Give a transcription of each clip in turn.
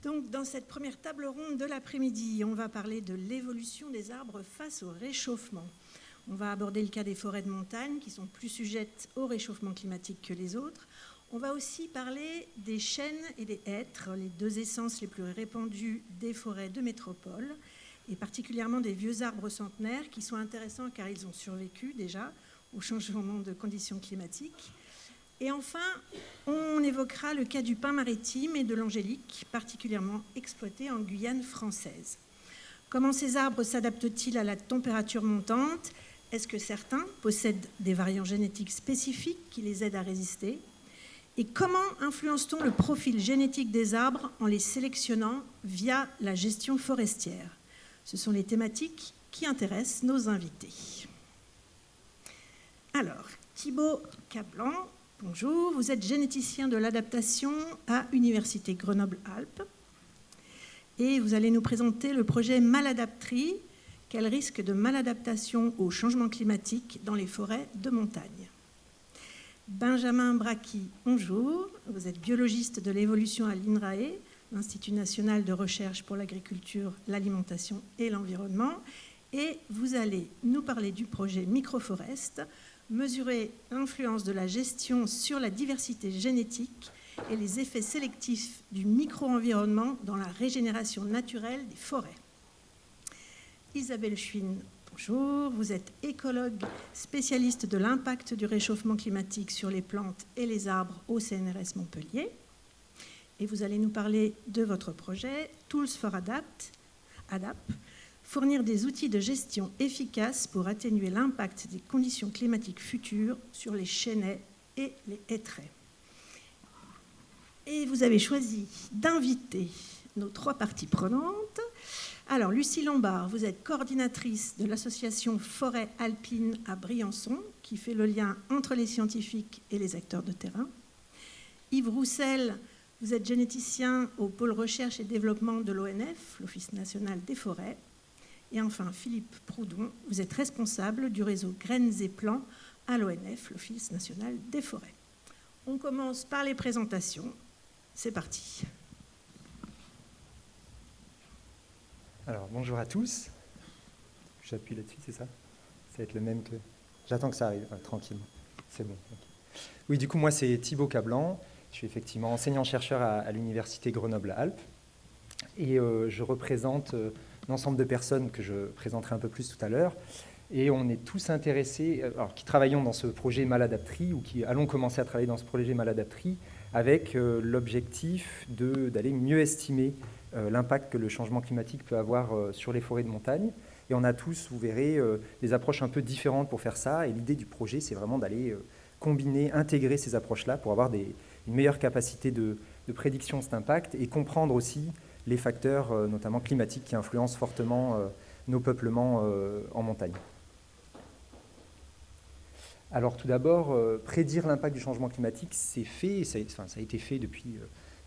Donc, dans cette première table ronde de l'après-midi, on va parler de l'évolution des arbres face au réchauffement. On va aborder le cas des forêts de montagne qui sont plus sujettes au réchauffement climatique que les autres. On va aussi parler des chênes et des hêtres, les deux essences les plus répandues des forêts de métropole, et particulièrement des vieux arbres centenaires qui sont intéressants car ils ont survécu déjà au changement de conditions climatiques. Et enfin, on évoquera le cas du pin maritime et de l'angélique, particulièrement exploité en Guyane française. Comment ces arbres s'adaptent-ils à la température montante ? Est-ce que certains possèdent des variants génétiques spécifiques qui les aident à résister ? Et comment influence-t-on le profil génétique des arbres en les sélectionnant via la gestion forestière ? Ce sont les thématiques qui intéressent nos invités. Alors, Thibaut Cablan, bonjour, vous êtes généticien de l'adaptation à Université Grenoble-Alpes et vous allez nous présenter le projet Maladaptri, quel risque de maladaptation au changement climatique dans les forêts de montagne. Benjamin Bracchi, bonjour, vous êtes biologiste de l'évolution à l'INRAE, l'Institut national de recherche pour l'agriculture, l'alimentation et l'environnement, et vous allez nous parler du projet Microforest, mesurer l'influence de la gestion sur la diversité génétique et les effets sélectifs du micro-environnement dans la régénération naturelle des forêts. Isabelle Chuin, bonjour, vous êtes écologue spécialiste de l'impact du réchauffement climatique sur les plantes et les arbres au CNRS Montpellier. Et vous allez nous parler de votre projet Tools for ADAPT, fournir des outils de gestion efficaces pour atténuer l'impact des conditions climatiques futures sur les chênaies et les hêtraies. Et vous avez choisi d'inviter nos trois parties prenantes. Alors, Lucie Lombard, vous êtes coordinatrice de l'association Forêt Alpine à Briançon, qui fait le lien entre les scientifiques et les acteurs de terrain. Yves Roussel, vous êtes généticien au pôle recherche et développement de l'ONF, l'Office national des forêts. Et enfin, Philippe Proudhon, vous êtes responsable du réseau Graines et Plants à l'ONF, l'Office national des forêts. On commence par les présentations. C'est parti. Alors, bonjour à tous. J'appuie là-dessus, c'est ça ? Ça va être le même que... J'attends que ça arrive, tranquillement. C'est bon. Okay. Oui, du coup, moi, c'est Thibaut Cablan. Je suis effectivement enseignant-chercheur à l'Université Grenoble-Alpes. Et je représente l'ensemble de personnes que je présenterai un peu plus tout à l'heure. Et on est tous intéressés, alors qui travaillons dans ce projet Maladaptri, ou qui allons commencer à travailler dans ce projet Maladaptri, avec l'objectif d'aller mieux estimer l'impact que le changement climatique peut avoir sur les forêts de montagne. Et on a tous, vous verrez, des approches un peu différentes pour faire ça. Et l'idée du projet, c'est vraiment d'aller combiner, intégrer ces approches-là pour avoir une meilleure capacité de prédiction de cet impact et comprendre aussi les facteurs, notamment climatiques, qui influencent fortement nos peuplements en montagne. Alors tout d'abord, prédire l'impact du changement climatique, c'est fait, ça a été fait depuis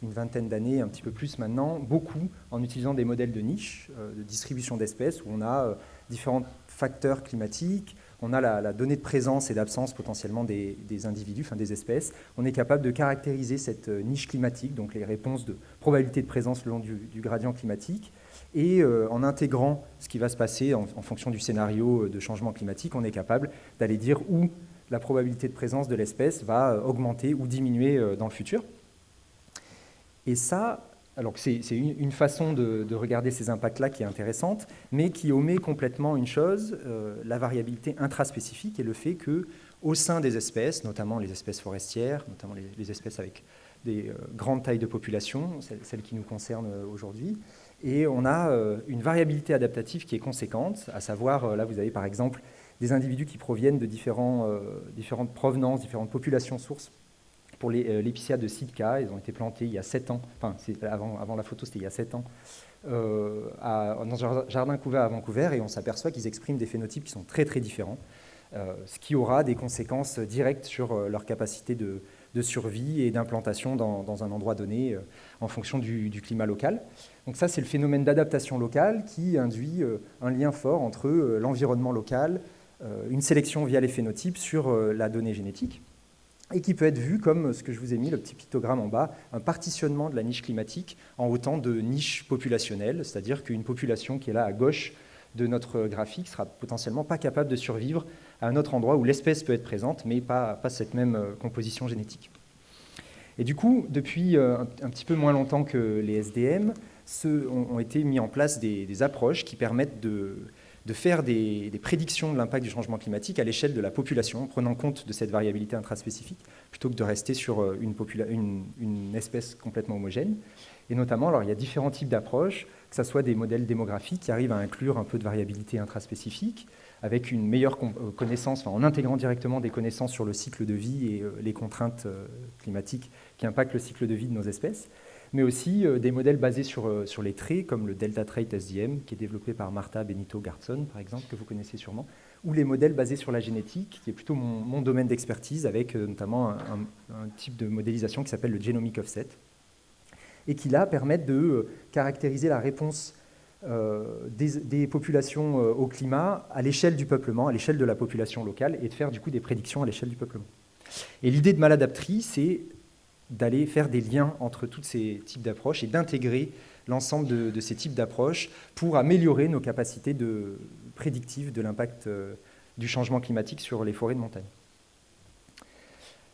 une vingtaine d'années, un petit peu plus maintenant, beaucoup en utilisant des modèles de niche, de distribution d'espèces, où on a différents facteurs climatiques, on a la donnée de présence et d'absence potentiellement des individus, enfin des espèces. On est capable de caractériser cette niche climatique, donc les réponses de probabilité de présence le long du gradient climatique. Et en intégrant ce qui va se passer en fonction du scénario de changement climatique, on est capable d'aller dire où la probabilité de présence de l'espèce va augmenter ou diminuer dans le futur. Et ça, alors c'est une façon de regarder ces impacts-là qui est intéressante, mais qui omet complètement une chose, la variabilité intraspécifique et le fait qu'au sein des espèces, notamment les espèces forestières, notamment les espèces avec des grandes tailles de population, celles qui nous concernent aujourd'hui, et on a une variabilité adaptative qui est conséquente, à savoir, là vous avez par exemple des individus qui proviennent de différentes provenances, différentes populations sources. Pour l'épicéa de Sitka, ils ont été plantés il y a 7 ans, enfin avant la photo c'était il y a 7 ans, dans un jardin couvert à Vancouver, et on s'aperçoit qu'ils expriment des phénotypes qui sont très très différents, ce qui aura des conséquences directes sur leur capacité de survie et d'implantation dans un endroit donné en fonction du climat local. Donc ça c'est le phénomène d'adaptation locale qui induit un lien fort entre l'environnement local, une sélection via les phénotypes sur la donnée génétique. et qui peut être vu comme ce que je vous ai mis, le petit pictogramme en bas, un partitionnement de la niche climatique en autant de niches populationnelles, c'est-à-dire qu'une population qui est là à gauche de notre graphique sera potentiellement pas capable de survivre à un autre endroit où l'espèce peut être présente, mais pas cette même composition génétique. Et du coup, depuis un petit peu moins longtemps que les SDM, ont été mis en place des approches qui permettent de faire des prédictions de l'impact du changement climatique à l'échelle de la population, en prenant compte de cette variabilité intraspécifique, plutôt que de rester sur une espèce complètement homogène. Et notamment, alors, il y a différents types d'approches, que ce soit des modèles démographiques qui arrivent à inclure un peu de variabilité intraspécifique, avec une meilleure connaissance, en intégrant directement des connaissances sur le cycle de vie et les contraintes climatiques qui impactent le cycle de vie de nos espèces, mais aussi des modèles basés sur les traits, comme le Delta Trait SDM, qui est développé par Martha Benito-Garçon, par exemple, que vous connaissez sûrement, ou les modèles basés sur la génétique, qui est plutôt mon domaine d'expertise, avec notamment un type de modélisation qui s'appelle le Genomic Offset, et qui, là, permettent de caractériser la réponse des populations au climat à l'échelle du peuplement, à l'échelle de la population locale, et de faire du coup des prédictions à l'échelle du peuplement. Et l'idée de Maladaptri, c'est d'aller faire des liens entre tous ces types d'approches et d'intégrer l'ensemble de ces types d'approches pour améliorer nos capacités prédictives de l'impact du changement climatique sur les forêts de montagne.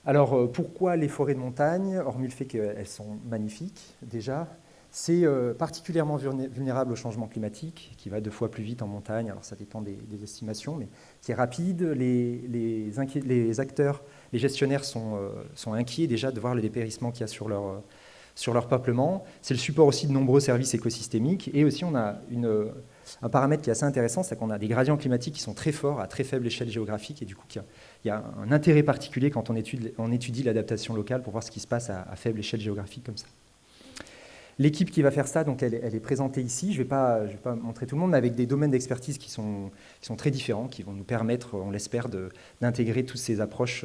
Alors, pourquoi les forêts de montagne, hormis le fait qu'elles sont magnifiques déjà? C'est particulièrement vulnérable au changement climatique, qui va 2 fois plus vite en montagne, alors ça dépend des estimations, mais qui est rapide. Les acteurs, les gestionnaires sont inquiets déjà de voir le dépérissement qu'il y a sur leur peuplement. C'est le support aussi de nombreux services écosystémiques. Et aussi, on a un paramètre qui est assez intéressant, c'est qu'on a des gradients climatiques qui sont très forts à très faible échelle géographique. Et du coup, il y a un intérêt particulier quand on étudie l'adaptation locale pour voir ce qui se passe à faible échelle géographique comme ça. L'équipe qui va faire ça, donc elle est présentée ici. Je ne vais pas montrer tout le monde, mais avec des domaines d'expertise qui sont très différents, qui vont nous permettre, on l'espère, d'intégrer toutes ces approches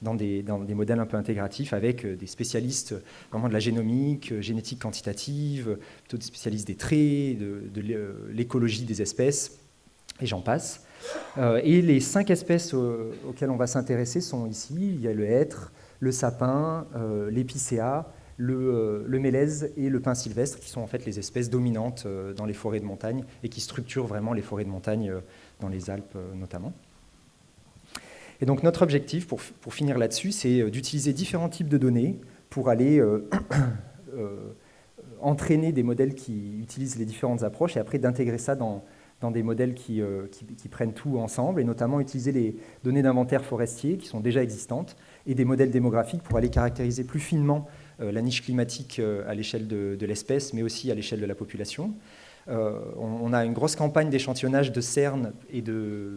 dans des modèles un peu intégratifs, avec des spécialistes vraiment de la génomique, génétique quantitative, plutôt des spécialistes des traits, de l'écologie des espèces, et j'en passe. Et les 5 espèces auxquelles on va s'intéresser sont ici. Il y a le hêtre, le sapin, l'épicéa, le mélèze et le pin sylvestre, qui sont en fait les espèces dominantes dans les forêts de montagne et qui structurent vraiment les forêts de montagne dans les Alpes notamment. Et donc notre objectif, pour finir là-dessus, c'est d'utiliser différents types de données pour aller entraîner des modèles qui utilisent les différentes approches et après d'intégrer ça dans des modèles qui prennent tout ensemble, et notamment utiliser les données d'inventaire forestier qui sont déjà existantes et des modèles démographiques pour aller caractériser plus finement la niche climatique à l'échelle de l'espèce, mais aussi à l'échelle de la population. On a une grosse campagne d'échantillonnage de cernes et de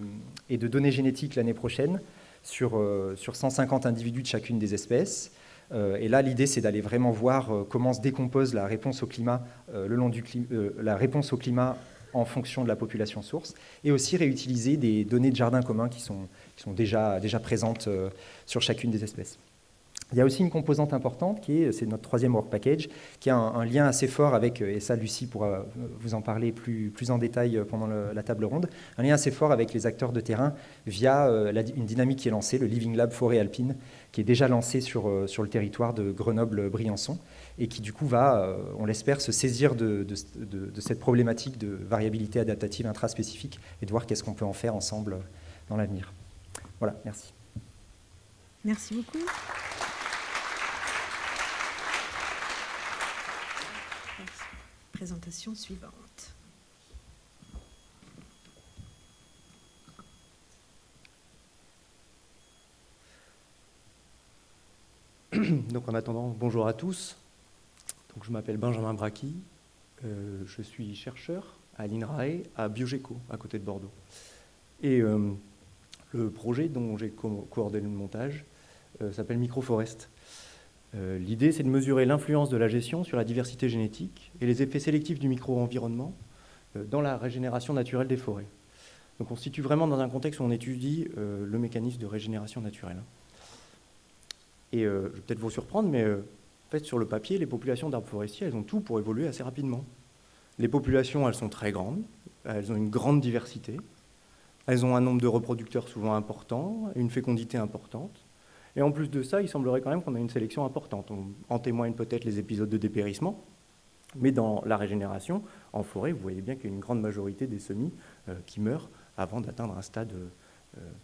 données génétiques l'année prochaine sur 150 individus de chacune des espèces. Et là, l'idée, c'est d'aller vraiment voir comment se décompose la réponse au climat la réponse au climat en fonction de la population source, et aussi réutiliser des données de jardins communs qui sont déjà présentes sur chacune des espèces. Il y a aussi une composante importante, c'est notre 3e work package, qui a un lien assez fort avec, et ça Lucie pourra vous en parler plus en détail pendant la table ronde, un lien assez fort avec les acteurs de terrain via une dynamique qui est lancée, le Living Lab Forêt Alpine, qui est déjà lancé sur le territoire de Grenoble-Briançon, et qui du coup va, on l'espère, se saisir de cette problématique de variabilité adaptative intraspécifique et de voir qu'est-ce qu'on peut en faire ensemble dans l'avenir. Voilà, merci. Merci beaucoup. Présentation suivante. Donc en attendant, bonjour à tous. Donc, je m'appelle Benjamin Bracchi, je suis chercheur à l'INRAE à Biogeco, à côté de Bordeaux. Et le projet dont j'ai coordonné le montage s'appelle Microforest. L'idée, c'est de mesurer l'influence de la gestion sur la diversité génétique et les effets sélectifs du micro-environnement dans la régénération naturelle des forêts. Donc on se situe vraiment dans un contexte où on étudie le mécanisme de régénération naturelle. Et je vais peut-être vous surprendre, mais en fait, sur le papier, les populations d'arbres forestiers, elles ont tout pour évoluer assez rapidement. Les populations, elles sont très grandes, elles ont une grande diversité, elles ont un nombre de reproducteurs souvent important, une fécondité importante, Et en plus de ça, il semblerait quand même qu'on a une sélection importante. En témoignent peut-être les épisodes de dépérissement, mais dans la régénération, en forêt, vous voyez bien qu'il y a une grande majorité des semis qui meurent avant d'atteindre un stade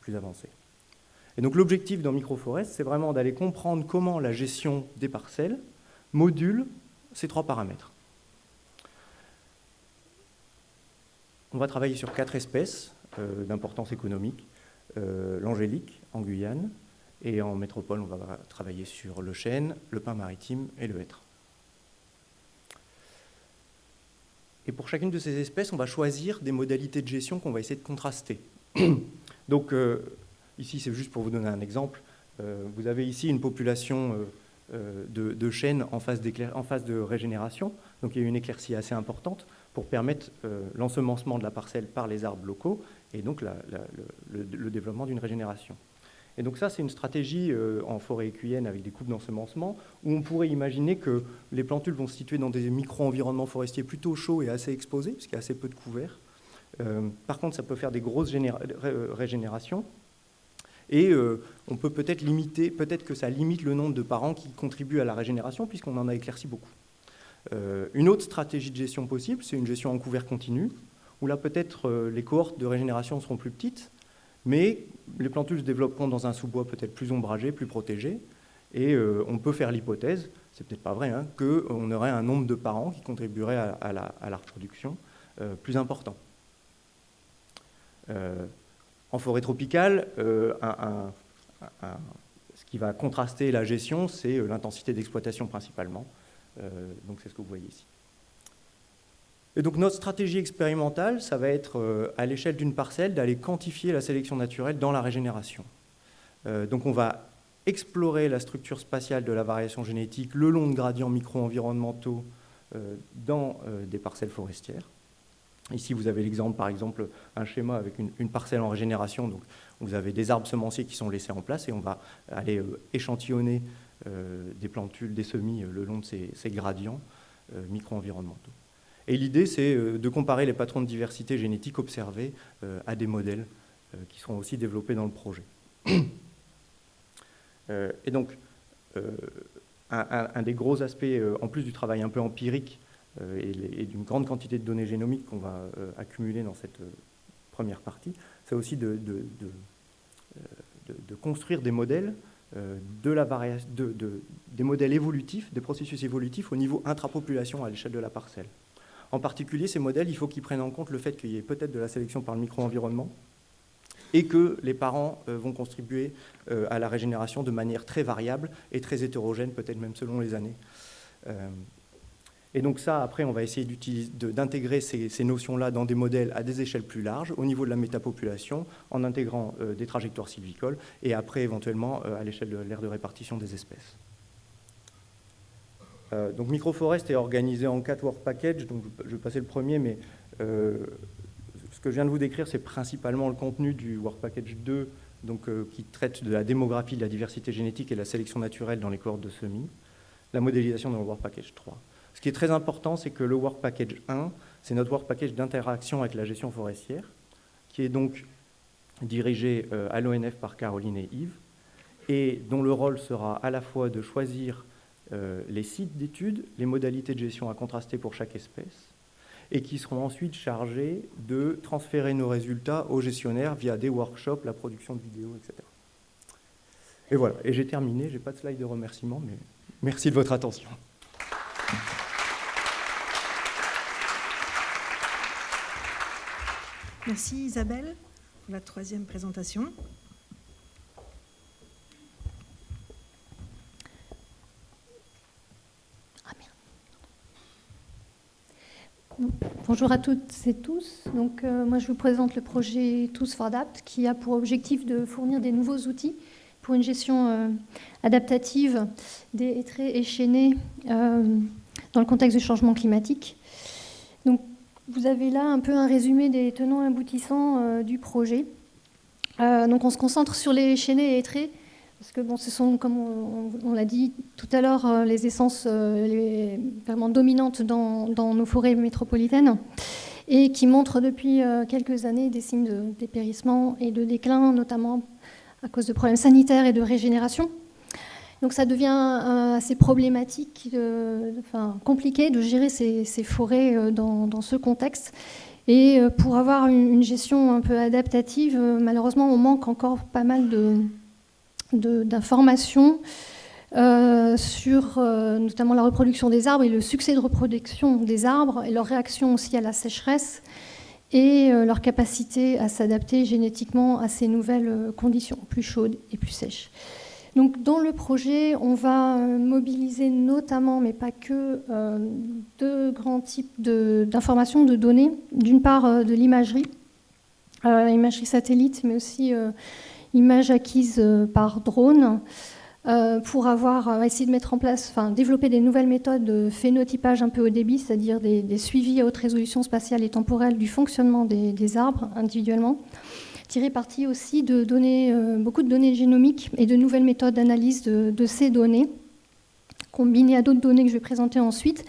plus avancé. Et donc l'objectif dans Microforest, c'est vraiment d'aller comprendre comment la gestion des parcelles module ces 3 paramètres. On va travailler sur 4 espèces d'importance économique. L'angélique en Guyane, et en métropole, on va travailler sur le chêne, le pin maritime et le hêtre. Et pour chacune de ces espèces, on va choisir des modalités de gestion qu'on va essayer de contraster. Donc, ici, c'est juste pour vous donner un exemple. Vous avez ici une population de chênes en phase de régénération. Donc, il y a une éclaircie assez importante pour permettre l'ensemencement de la parcelle par les arbres locaux et donc le développement d'une régénération. Et donc ça, c'est une stratégie en forêt écuyenne avec des coupes d'ensemencement où on pourrait imaginer que les plantules vont se situer dans des micro-environnements forestiers plutôt chauds et assez exposés, parce qu'il y a assez peu de couverts. Par contre, ça peut faire des grosses régénérations. Et on peut peut-être limiter, peut-être que ça limite le nombre de parents qui contribuent à la régénération, puisqu'on en a éclairci beaucoup. Une autre stratégie de gestion possible, c'est une gestion en couvert continu, où là peut-être les cohortes de régénération seront plus petites, mais les plantules se développeront dans un sous-bois peut-être plus ombragé, plus protégé, et on peut faire l'hypothèse, c'est peut-être pas vrai, hein, qu'on aurait un nombre de parents qui contribueraient à la reproduction plus important. En forêt tropicale, ce qui va contraster la gestion, c'est l'intensité d'exploitation principalement. Donc c'est ce que vous voyez ici. Et donc notre stratégie expérimentale, ça va être à l'échelle d'une parcelle d'aller quantifier la sélection naturelle dans la régénération. Donc on va explorer la structure spatiale de la variation génétique le long de gradients micro-environnementaux dans des parcelles forestières. Ici, vous avez l'exemple, par exemple, un schéma avec une parcelle en régénération. Donc, vous avez des arbres semenciers qui sont laissés en place et on va aller échantillonner des plantules, des semis le long de ces gradients micro-environnementaux. Et l'idée, c'est de comparer les patrons de diversité génétique observés à des modèles qui seront aussi développés dans le projet. Et donc, un des gros aspects, en plus du travail un peu empirique, et d'une grande quantité de données génomiques qu'on va accumuler dans cette première partie, c'est aussi de construire des modèles, des modèles évolutifs, des processus évolutifs au niveau intrapopulation à l'échelle de la parcelle. En particulier, ces modèles, il faut qu'ils prennent en compte le fait qu'il y ait peut-être de la sélection par le micro-environnement et que les parents vont contribuer à la régénération de manière très variable et très hétérogène, peut-être même selon les années. Et donc ça, après, on va essayer d'intégrer ces notions-là dans des modèles à des échelles plus larges, au niveau de la métapopulation, en intégrant des trajectoires sylvicoles, et après, éventuellement, à l'échelle de l'aire de répartition des espèces. Donc Microforest est organisé en 4 work packages, donc je vais passer le premier, mais ce que je viens de vous décrire, c'est principalement le contenu du work package 2, donc, qui traite de la démographie, de la diversité génétique et de la sélection naturelle dans les cohortes de semis, la modélisation dans le work package 3. Ce qui est très important, c'est que le Work Package 1, c'est notre Work Package d'interaction avec la gestion forestière, qui est donc dirigé à l'ONF par Caroline et Yves, et dont le rôle sera à la fois de choisir les sites d'études, les modalités de gestion à contraster pour chaque espèce, et qui seront ensuite chargés de transférer nos résultats aux gestionnaires via des workshops, la production de vidéos, etc. Et voilà, et j'ai terminé, je n'ai pas de slide de remerciement, mais merci de votre attention. Merci Isabelle pour la 3e présentation. Bonjour à toutes et tous. Donc, moi, je vous présente le projet Tools for Adapt qui a pour objectif de fournir des nouveaux outils pour une gestion adaptative des hêtraies échaînées dans le contexte du changement climatique. Donc, vous avez là un peu un résumé des tenants et aboutissants du projet. Donc on se concentre sur les échaînées et hêtraies, parce que bon, ce sont, comme on l'a dit tout à l'heure, les essences vraiment dominantes dans nos forêts métropolitaines, et qui montrent depuis quelques années des signes de dépérissement et de déclin, notamment à cause de problèmes sanitaires et de régénération. Donc ça devient assez problématique, compliqué de gérer ces forêts dans ce contexte. Et pour avoir une gestion un peu adaptative, malheureusement, on manque encore pas mal d'informations sur notamment la reproduction des arbres et le succès de reproduction des arbres et leur réaction aussi à la sécheresse et leur capacité à s'adapter génétiquement à ces nouvelles conditions, plus chaudes et plus sèches. Donc, dans le projet, on va mobiliser notamment, mais pas que, deux grands types d'informations, de données. D'une part, de l'imagerie, imagerie satellite, mais aussi images acquises par drone, pour essayer de mettre en place, développer des nouvelles méthodes de phénotypage un peu haut débit, c'est-à-dire des suivis à haute résolution spatiale et temporelle du fonctionnement des arbres individuellement. Tirer parti aussi de données, beaucoup de données génomiques et de nouvelles méthodes d'analyse de ces données, combinées à d'autres données que je vais présenter ensuite.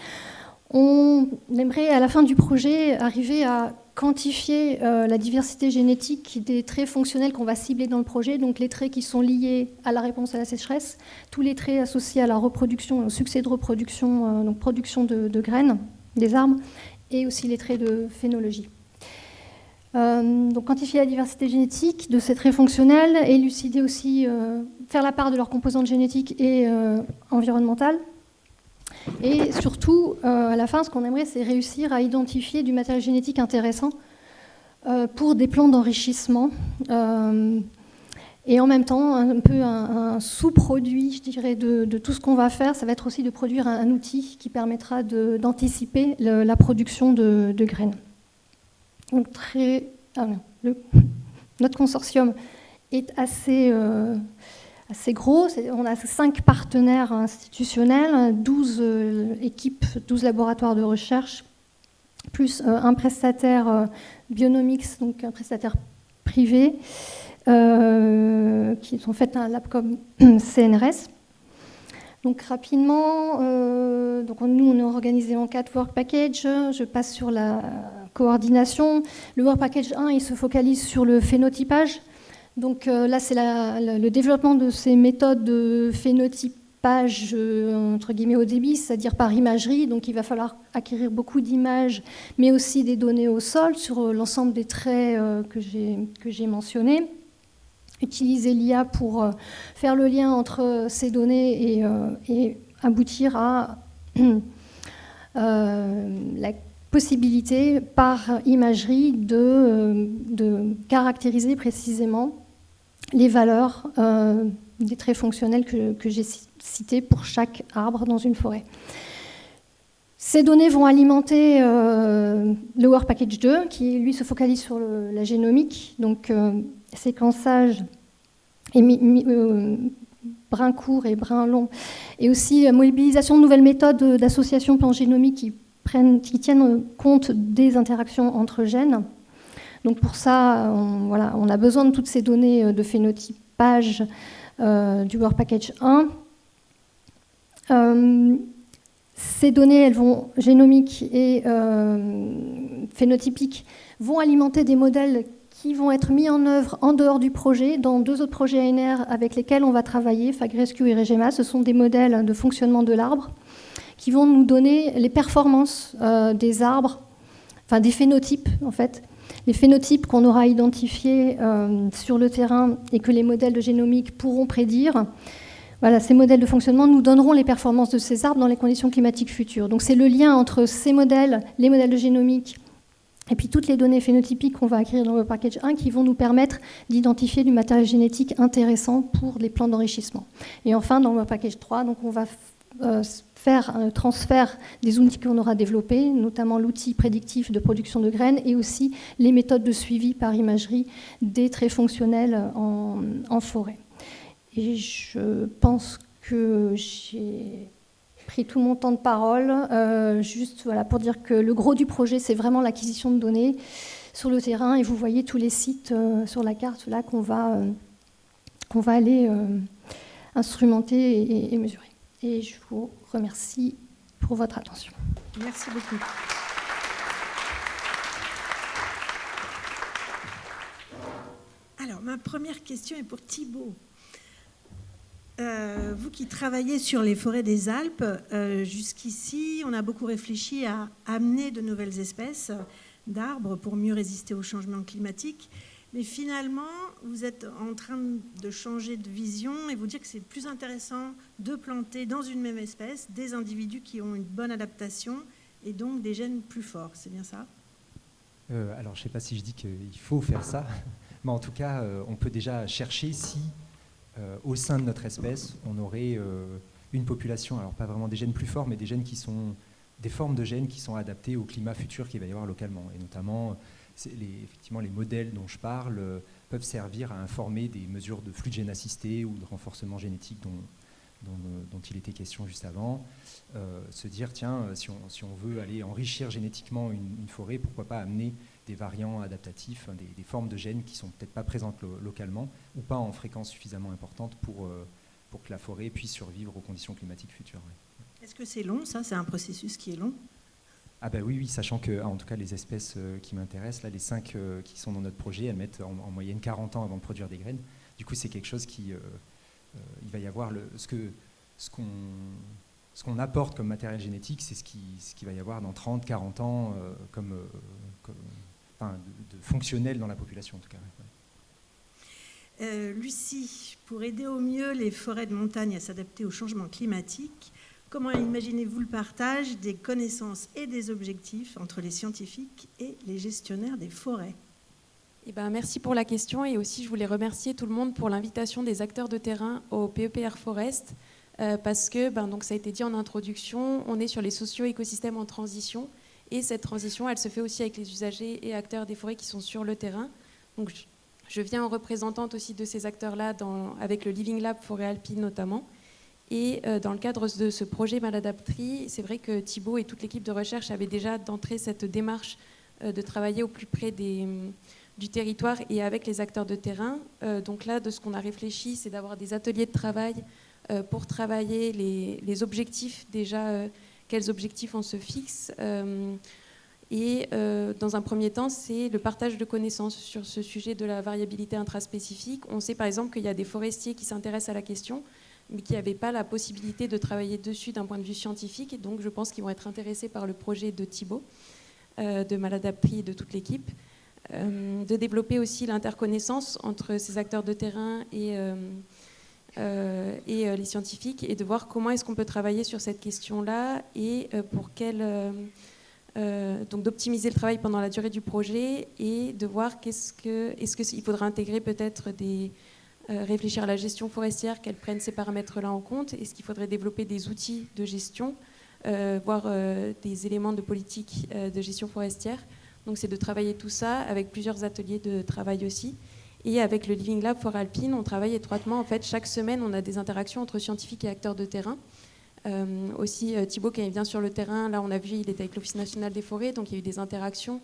On aimerait, à la fin du projet, arriver à quantifier la diversité génétique des traits fonctionnels qu'on va cibler dans le projet, donc les traits qui sont liés à la réponse à la sécheresse, tous les traits associés à la reproduction, au succès de reproduction, donc production de graines, des arbres, et aussi les traits de phénologie. Donc quantifier la diversité génétique de ces traits fonctionnels, élucider aussi, faire la part de leurs composantes génétiques et environnementales. Et surtout, à la fin, ce qu'on aimerait, c'est réussir à identifier du matériel génétique intéressant pour des plans d'enrichissement. Et en même temps, un peu un sous-produit, je dirais, de tout ce qu'on va faire, ça va être aussi de produire un outil qui permettra d'anticiper la production de graines. Donc notre consortium est assez gros. On a 5 partenaires institutionnels, 12 équipes, 12 laboratoires de recherche, plus un prestataire Bionomics, donc un prestataire privé, qui sont faits un lab comme CNRS. Donc rapidement, nous on est organisé en 4 work packages. Je passe sur la coordination. Le work package 1, il se focalise sur le phénotypage. Donc là, c'est le développement de ces méthodes de phénotypage entre guillemets haut débit, c'est-à-dire par imagerie. Donc il va falloir acquérir beaucoup d'images, mais aussi des données au sol sur l'ensemble des traits que j'ai mentionnés. Utiliser l'IA pour faire le lien entre ces données et aboutir à la possibilité par imagerie de caractériser précisément les valeurs des traits fonctionnels que j'ai cités pour chaque arbre dans une forêt. Ces données vont alimenter le Work Package 2 qui lui se focalise sur la génomique, donc séquençage et brins courts et brins longs, et aussi la mobilisation de nouvelles méthodes d'association pangénomique qui tiennent compte des interactions entre gènes. Donc pour ça, on a besoin de toutes ces données de phénotypage du Work Package 1. Ces données, génomiques et phénotypiques, vont alimenter des modèles qui vont être mis en œuvre en dehors du projet, dans 2 autres projets ANR avec lesquels on va travailler, FagRescue et Regema. Ce sont des modèles de fonctionnement de l'arbre qui vont nous donner les performances des arbres, enfin des phénotypes en fait, les phénotypes qu'on aura identifiés sur le terrain et que les modèles de génomique pourront prédire. Voilà, ces modèles de fonctionnement nous donneront les performances de ces arbres dans les conditions climatiques futures. Donc c'est le lien entre ces modèles, les modèles de génomique, et puis toutes les données phénotypiques qu'on va acquérir dans le package 1 qui vont nous permettre d'identifier du matériel génétique intéressant pour les plans d'enrichissement. Et enfin, dans le package 3, donc on va faire un transfert des outils qu'on aura développés, notamment l'outil prédictif de production de graines et aussi les méthodes de suivi par imagerie des traits fonctionnels en forêt. Et je pense que j'ai pris tout mon temps de parole, juste pour dire que le gros du projet, c'est vraiment l'acquisition de données sur le terrain, et vous voyez tous les sites sur la carte là qu'on va aller instrumenter et mesurer. Et je vous remercie pour votre attention. Merci beaucoup. Alors Ma première question est pour Thibaut. Vous qui travaillez sur les forêts des Alpes, jusqu'ici, on a beaucoup réfléchi à amener de nouvelles espèces d'arbres pour mieux résister au changement climatique. Mais finalement, vous êtes en train de changer de vision et vous dire que c'est plus intéressant de planter dans une même espèce des individus qui ont une bonne adaptation et donc des gènes plus forts. C'est bien ça ? Alors, je ne sais pas si je dis qu'il faut faire ça, mais en tout cas, on peut déjà chercher si, au sein de notre espèce, on aurait une population, alors pas vraiment des gènes plus forts, mais des gènes qui sont des formes de gènes qui sont adaptées au climat futur qu'il va y avoir localement. Et notamment, effectivement, les modèles dont je parle peuvent servir à informer des mesures de flux de gènes assistés ou de renforcement génétique dont il était question juste avant. Se dire, tiens, si on veut aller enrichir génétiquement une forêt, pourquoi pas amener des variants adaptatifs, des formes de gènes qui ne sont peut-être pas présentes localement ou pas en fréquence suffisamment importante pour que la forêt puisse survivre aux conditions climatiques futures. Ouais. Est-ce que c'est long, ça ? C'est un processus qui est long ? Ah ben oui, sachant que, en tout cas, les espèces qui m'intéressent, là, les 5 qui sont dans notre projet, elles mettent en moyenne 40 ans avant de produire des graines. Du coup, c'est quelque chose qui... il va y avoir ce qu'on apporte comme matériel génétique, c'est ce qui va y avoir dans 30, 40 ans de fonctionnel dans la population, en tout cas. Ouais. Lucie, pour aider au mieux les forêts de montagne à s'adapter au changement climatique, comment imaginez-vous le partage des connaissances et des objectifs entre les scientifiques et les gestionnaires des forêts ? Merci pour la question et aussi je voulais remercier tout le monde pour l'invitation des acteurs de terrain au PEPR Forest parce que, donc ça a été dit en introduction, on est sur les socio-écosystèmes en transition et cette transition, elle se fait aussi avec les usagers et acteurs des forêts qui sont sur le terrain. Donc je viens en représentante aussi de ces acteurs-là avec le Living Lab Forêt Alpine notamment. Et dans le cadre de ce projet Maladaptri, c'est vrai que Thibaut et toute l'équipe de recherche avaient déjà d'entrée cette démarche de travailler au plus près du territoire et avec les acteurs de terrain. Donc là, de ce qu'on a réfléchi, c'est d'avoir des ateliers de travail pour travailler les objectifs déjà, quels objectifs on se fixe. Et dans un premier temps, c'est le partage de connaissances sur ce sujet de la variabilité intraspécifique. On sait par exemple qu'il y a des forestiers qui s'intéressent à la question, mais qui n'avaient pas la possibilité de travailler dessus d'un point de vue scientifique. Et donc, je pense qu'ils vont être intéressés par le projet de Thibaut, de Maladaptri et de toute l'équipe, de développer aussi l'interconnaissance entre ces acteurs de terrain et les scientifiques, et de voir comment est-ce qu'on peut travailler sur cette question-là et donc d'optimiser le travail pendant la durée du projet et de voir est-ce qu'il faudra intégrer peut-être réfléchir à la gestion forestière, qu'elle prenne ces paramètres-là en compte. Est-ce qu'il faudrait développer des outils de gestion, voire des éléments de politique de gestion forestière. Donc c'est de travailler tout ça avec plusieurs ateliers de travail aussi. Et avec le Living Lab Forêt Alpine, on travaille étroitement. En fait, chaque semaine, on a des interactions entre scientifiques et acteurs de terrain. Aussi, Thibaut, quand il vient sur le terrain, là, on a vu, il était avec l'Office national des forêts, donc il y a eu des interactions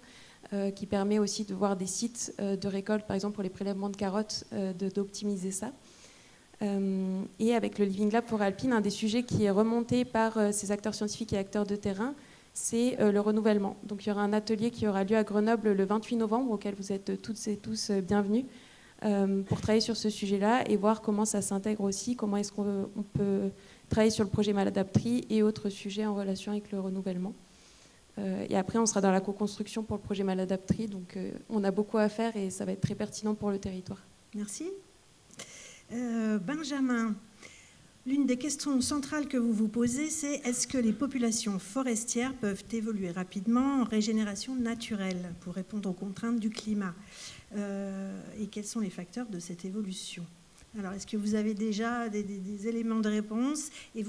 qui permet aussi de voir des sites de récolte, par exemple pour les prélèvements de carottes, d'optimiser ça. Et avec le Living Lab Forêt Alpine, un des sujets qui est remonté par ces acteurs scientifiques et acteurs de terrain, c'est le renouvellement. Donc il y aura un atelier qui aura lieu à Grenoble le 28 novembre, auquel vous êtes toutes et tous bienvenus, pour travailler sur ce sujet-là et voir comment ça s'intègre aussi, comment est-ce qu'on peut travailler sur le projet Maladaptri et autres sujets en relation avec le renouvellement. Et après, on sera dans la co-construction pour le projet Maladaptri, donc on a beaucoup à faire et ça va être très pertinent pour le territoire. Merci. Benjamin, l'une des questions centrales que vous vous posez, c'est est-ce que les populations forestières peuvent évoluer rapidement en régénération naturelle pour répondre aux contraintes du climat et quels sont les facteurs de cette évolution ? Alors, est-ce que vous avez déjà des éléments de réponse ? Et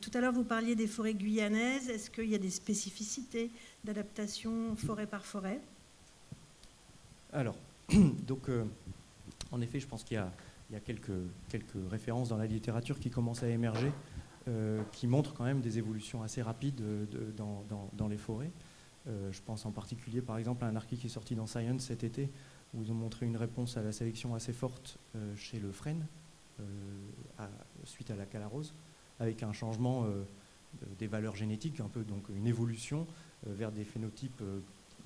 tout à l'heure, vous parliez des forêts guyanaises. Est-ce qu'il y a des spécificités d'adaptation forêt par forêt ? Alors, donc, en effet, je pense qu'il y a quelques références dans la littérature qui commencent à émerger, qui montrent quand même des évolutions assez rapides dans les forêts. Je pense en particulier, par exemple, à un article qui est sorti dans Science cet été, où ils ont montré une réponse à la sélection assez forte chez le frêne, suite à la calarose, avec un changement des valeurs génétiques, un peu donc une évolution vers des phénotypes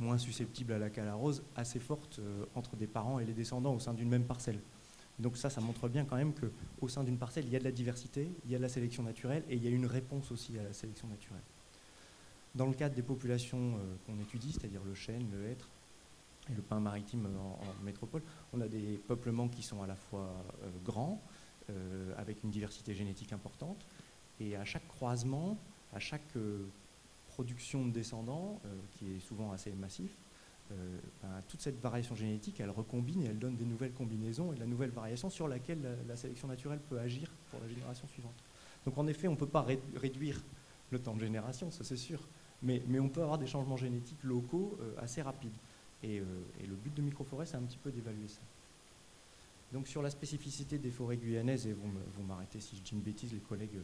moins susceptibles à la calarose, assez fortes entre des parents et les descendants au sein d'une même parcelle. Donc ça montre bien quand même qu'au sein d'une parcelle, il y a de la diversité, il y a de la sélection naturelle et il y a une réponse aussi à la sélection naturelle. Dans le cadre des populations qu'on étudie, c'est-à-dire le chêne, le hêtre et le pin maritime en métropole, on a des peuplements qui sont à la fois grands, avec une diversité génétique importante, et à chaque croisement, à chaque production de descendants, qui est souvent assez massif, toute cette variation génétique, elle recombine et elle donne des nouvelles combinaisons et de la nouvelle variation sur laquelle la sélection naturelle peut agir pour la génération suivante. Donc en effet, on ne peut pas réduire le temps de génération, ça c'est sûr, mais on peut avoir des changements génétiques locaux assez rapides. Et le but de Microforêt, c'est un petit peu d'évaluer ça. Donc sur la spécificité des forêts guyanaises, et vous m'arrêtez si je dis une bêtise, les collègues,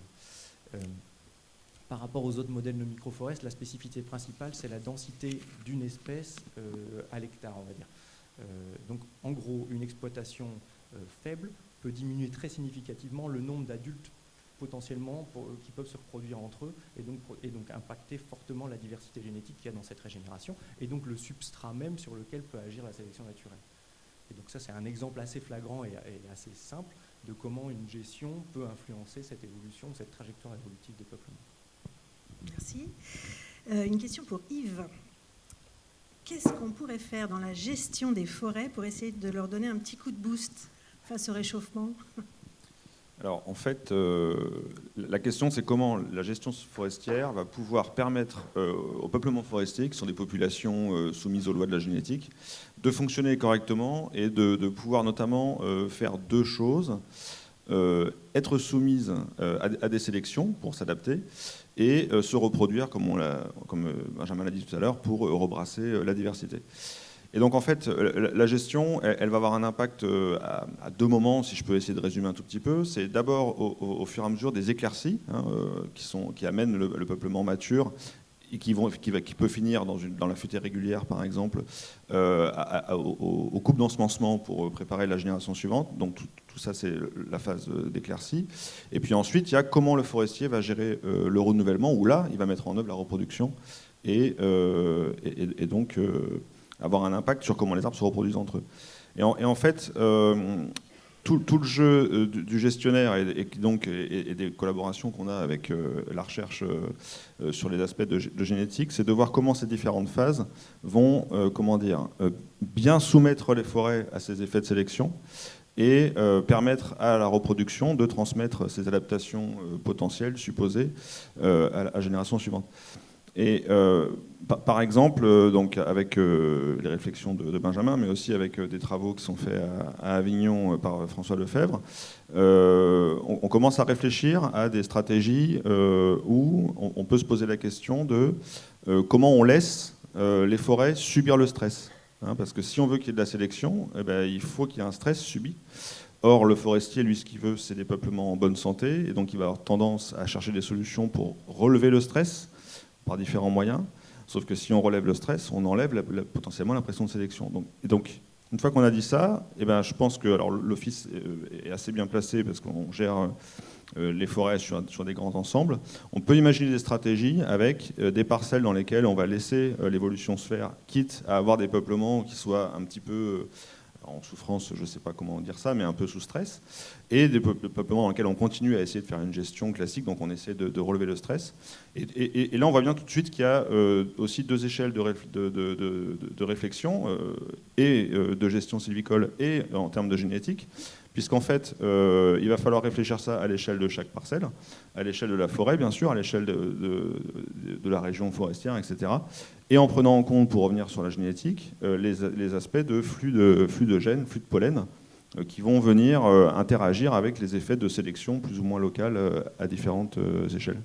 par rapport aux autres modèles de microforêt, la spécificité principale, c'est la densité d'une espèce à l'hectare, on va dire. Donc en gros, une exploitation faible peut diminuer très significativement le nombre d'adultes potentiellement qui peuvent se reproduire entre eux et donc impacter fortement la diversité génétique qu'il y a dans cette régénération et donc le substrat même sur lequel peut agir la sélection naturelle. Et donc ça, c'est un exemple assez flagrant et assez simple de comment une gestion peut influencer cette évolution, cette trajectoire évolutive des peuplements. Merci. Une question pour Yves. Qu'est-ce qu'on pourrait faire dans la gestion des forêts pour essayer de leur donner un petit coup de boost face au réchauffement ? Alors en fait, la question c'est comment la gestion forestière va pouvoir permettre aux peuplements forestiers, qui sont des populations soumises aux lois de la génétique, de fonctionner correctement et de pouvoir notamment faire deux choses. Être soumises à des sélections pour s'adapter et se reproduire, comme Benjamin l'a dit tout à l'heure, pour rebrasser la diversité. Et donc en fait, la gestion, elle va avoir un impact à deux moments, si je peux essayer de résumer un tout petit peu. C'est d'abord au fur et à mesure des éclaircies qui amènent le peuplement mature et qui peut finir dans la futée régulière, par exemple, aux coupes d'ensemencement pour préparer la génération suivante. Donc tout ça, c'est la phase d'éclaircie. Et puis ensuite, il y a comment le forestier va gérer le renouvellement, où là, il va mettre en œuvre la reproduction et donc avoir un impact sur comment les arbres se reproduisent entre eux. Et en fait, tout le jeu du gestionnaire et des collaborations qu'on a avec la recherche sur les aspects de génétique, c'est de voir comment ces différentes phases vont bien soumettre les forêts à ces effets de sélection et permettre à la reproduction de transmettre ces adaptations potentielles, supposées, à la génération suivante. Et par exemple, donc avec les réflexions de Benjamin, mais aussi avec des travaux qui sont faits à Avignon par François Lefebvre, on commence à réfléchir à des stratégies où on peut se poser la question de comment on laisse les forêts subir le stress. Parce que si on veut qu'il y ait de la sélection, il faut qu'il y ait un stress subi. Or, le forestier, lui, ce qu'il veut, c'est des peuplements en bonne santé, et donc il va avoir tendance à chercher des solutions pour relever le stress par différents moyens, sauf que si on relève le stress, on enlève potentiellement la pression de sélection. Donc une fois qu'on a dit ça, je pense que l'Office est assez bien placé parce qu'on gère les forêts sur des grands ensembles. On peut imaginer des stratégies avec des parcelles dans lesquelles on va laisser l'évolution se faire, quitte à avoir des peuplements qui soient un petit peu en souffrance, je ne sais pas comment dire ça, mais un peu sous stress, et des peuplements dans lesquels on continue à essayer de faire une gestion classique, donc on essaie de relever le stress. Et là, on voit bien tout de suite qu'il y a aussi deux échelles de réflexion, et de gestion sylvicole, et en termes de génétique, puisqu'en fait, il va falloir réfléchir ça à l'échelle de chaque parcelle, à l'échelle de la forêt, bien sûr, à l'échelle de la région forestière, etc., et en prenant en compte, pour revenir sur la génétique, les aspects de flux de gènes, flux de pollen, qui vont venir interagir avec les effets de sélection plus ou moins locales à différentes échelles.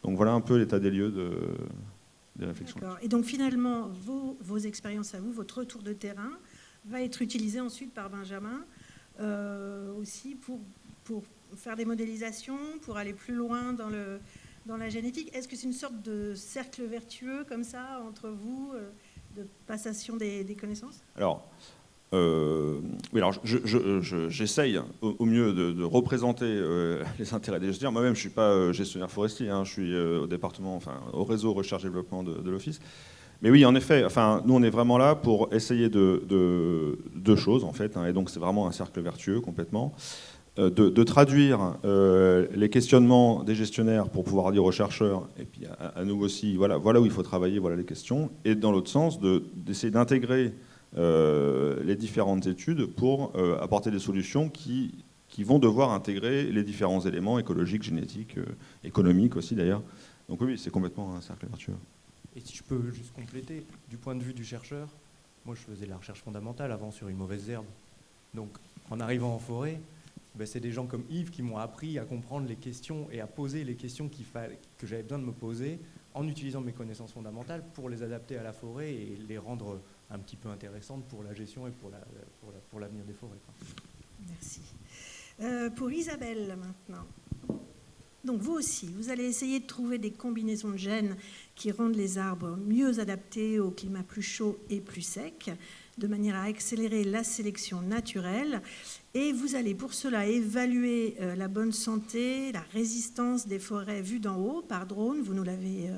Donc voilà un peu l'état des lieux des réflexions. D'accord. Et donc finalement, vos expériences à vous, votre retour de terrain, va être utilisé ensuite par Benjamin aussi pour faire des modélisations, pour aller plus loin dans la génétique. Est-ce que c'est une sorte de cercle vertueux comme ça entre vous, de passation des connaissances ? Alors, oui, alors j'essaye au mieux de représenter les intérêts des gestionnaires. Moi-même, je ne suis pas gestionnaire forestier, je suis au département, au réseau recherche et développement de l'Office. Mais oui, en effet, enfin, nous on est vraiment là pour essayer de deux choses en fait, hein, et donc c'est vraiment un cercle vertueux complètement, de traduire les questionnements des gestionnaires pour pouvoir dire aux chercheurs, et puis à nous aussi, voilà où il faut travailler, voilà les questions, et dans l'autre sens, d'essayer d'intégrer les différentes études pour apporter des solutions qui vont devoir intégrer les différents éléments écologiques, génétiques, économiques aussi d'ailleurs. Donc oui, c'est complètement un cercle vertueux. Et si je peux juste compléter, du point de vue du chercheur, moi je faisais la recherche fondamentale avant sur une mauvaise herbe. Donc en arrivant en forêt, ben, c'est des gens comme Yves qui m'ont appris à comprendre les questions et à poser les questions que j'avais besoin de me poser en utilisant mes connaissances fondamentales pour les adapter à la forêt et les rendre un petit peu intéressantes pour la gestion et pour l'avenir des forêts. Merci. Pour Isabelle maintenant. Donc vous aussi, vous allez essayer de trouver des combinaisons de gènes qui rendent les arbres mieux adaptés au climat plus chaud et plus sec, de manière à accélérer la sélection naturelle. Et vous allez pour cela évaluer la bonne santé, la résistance des forêts vues d'en haut par drone, vous nous l'avez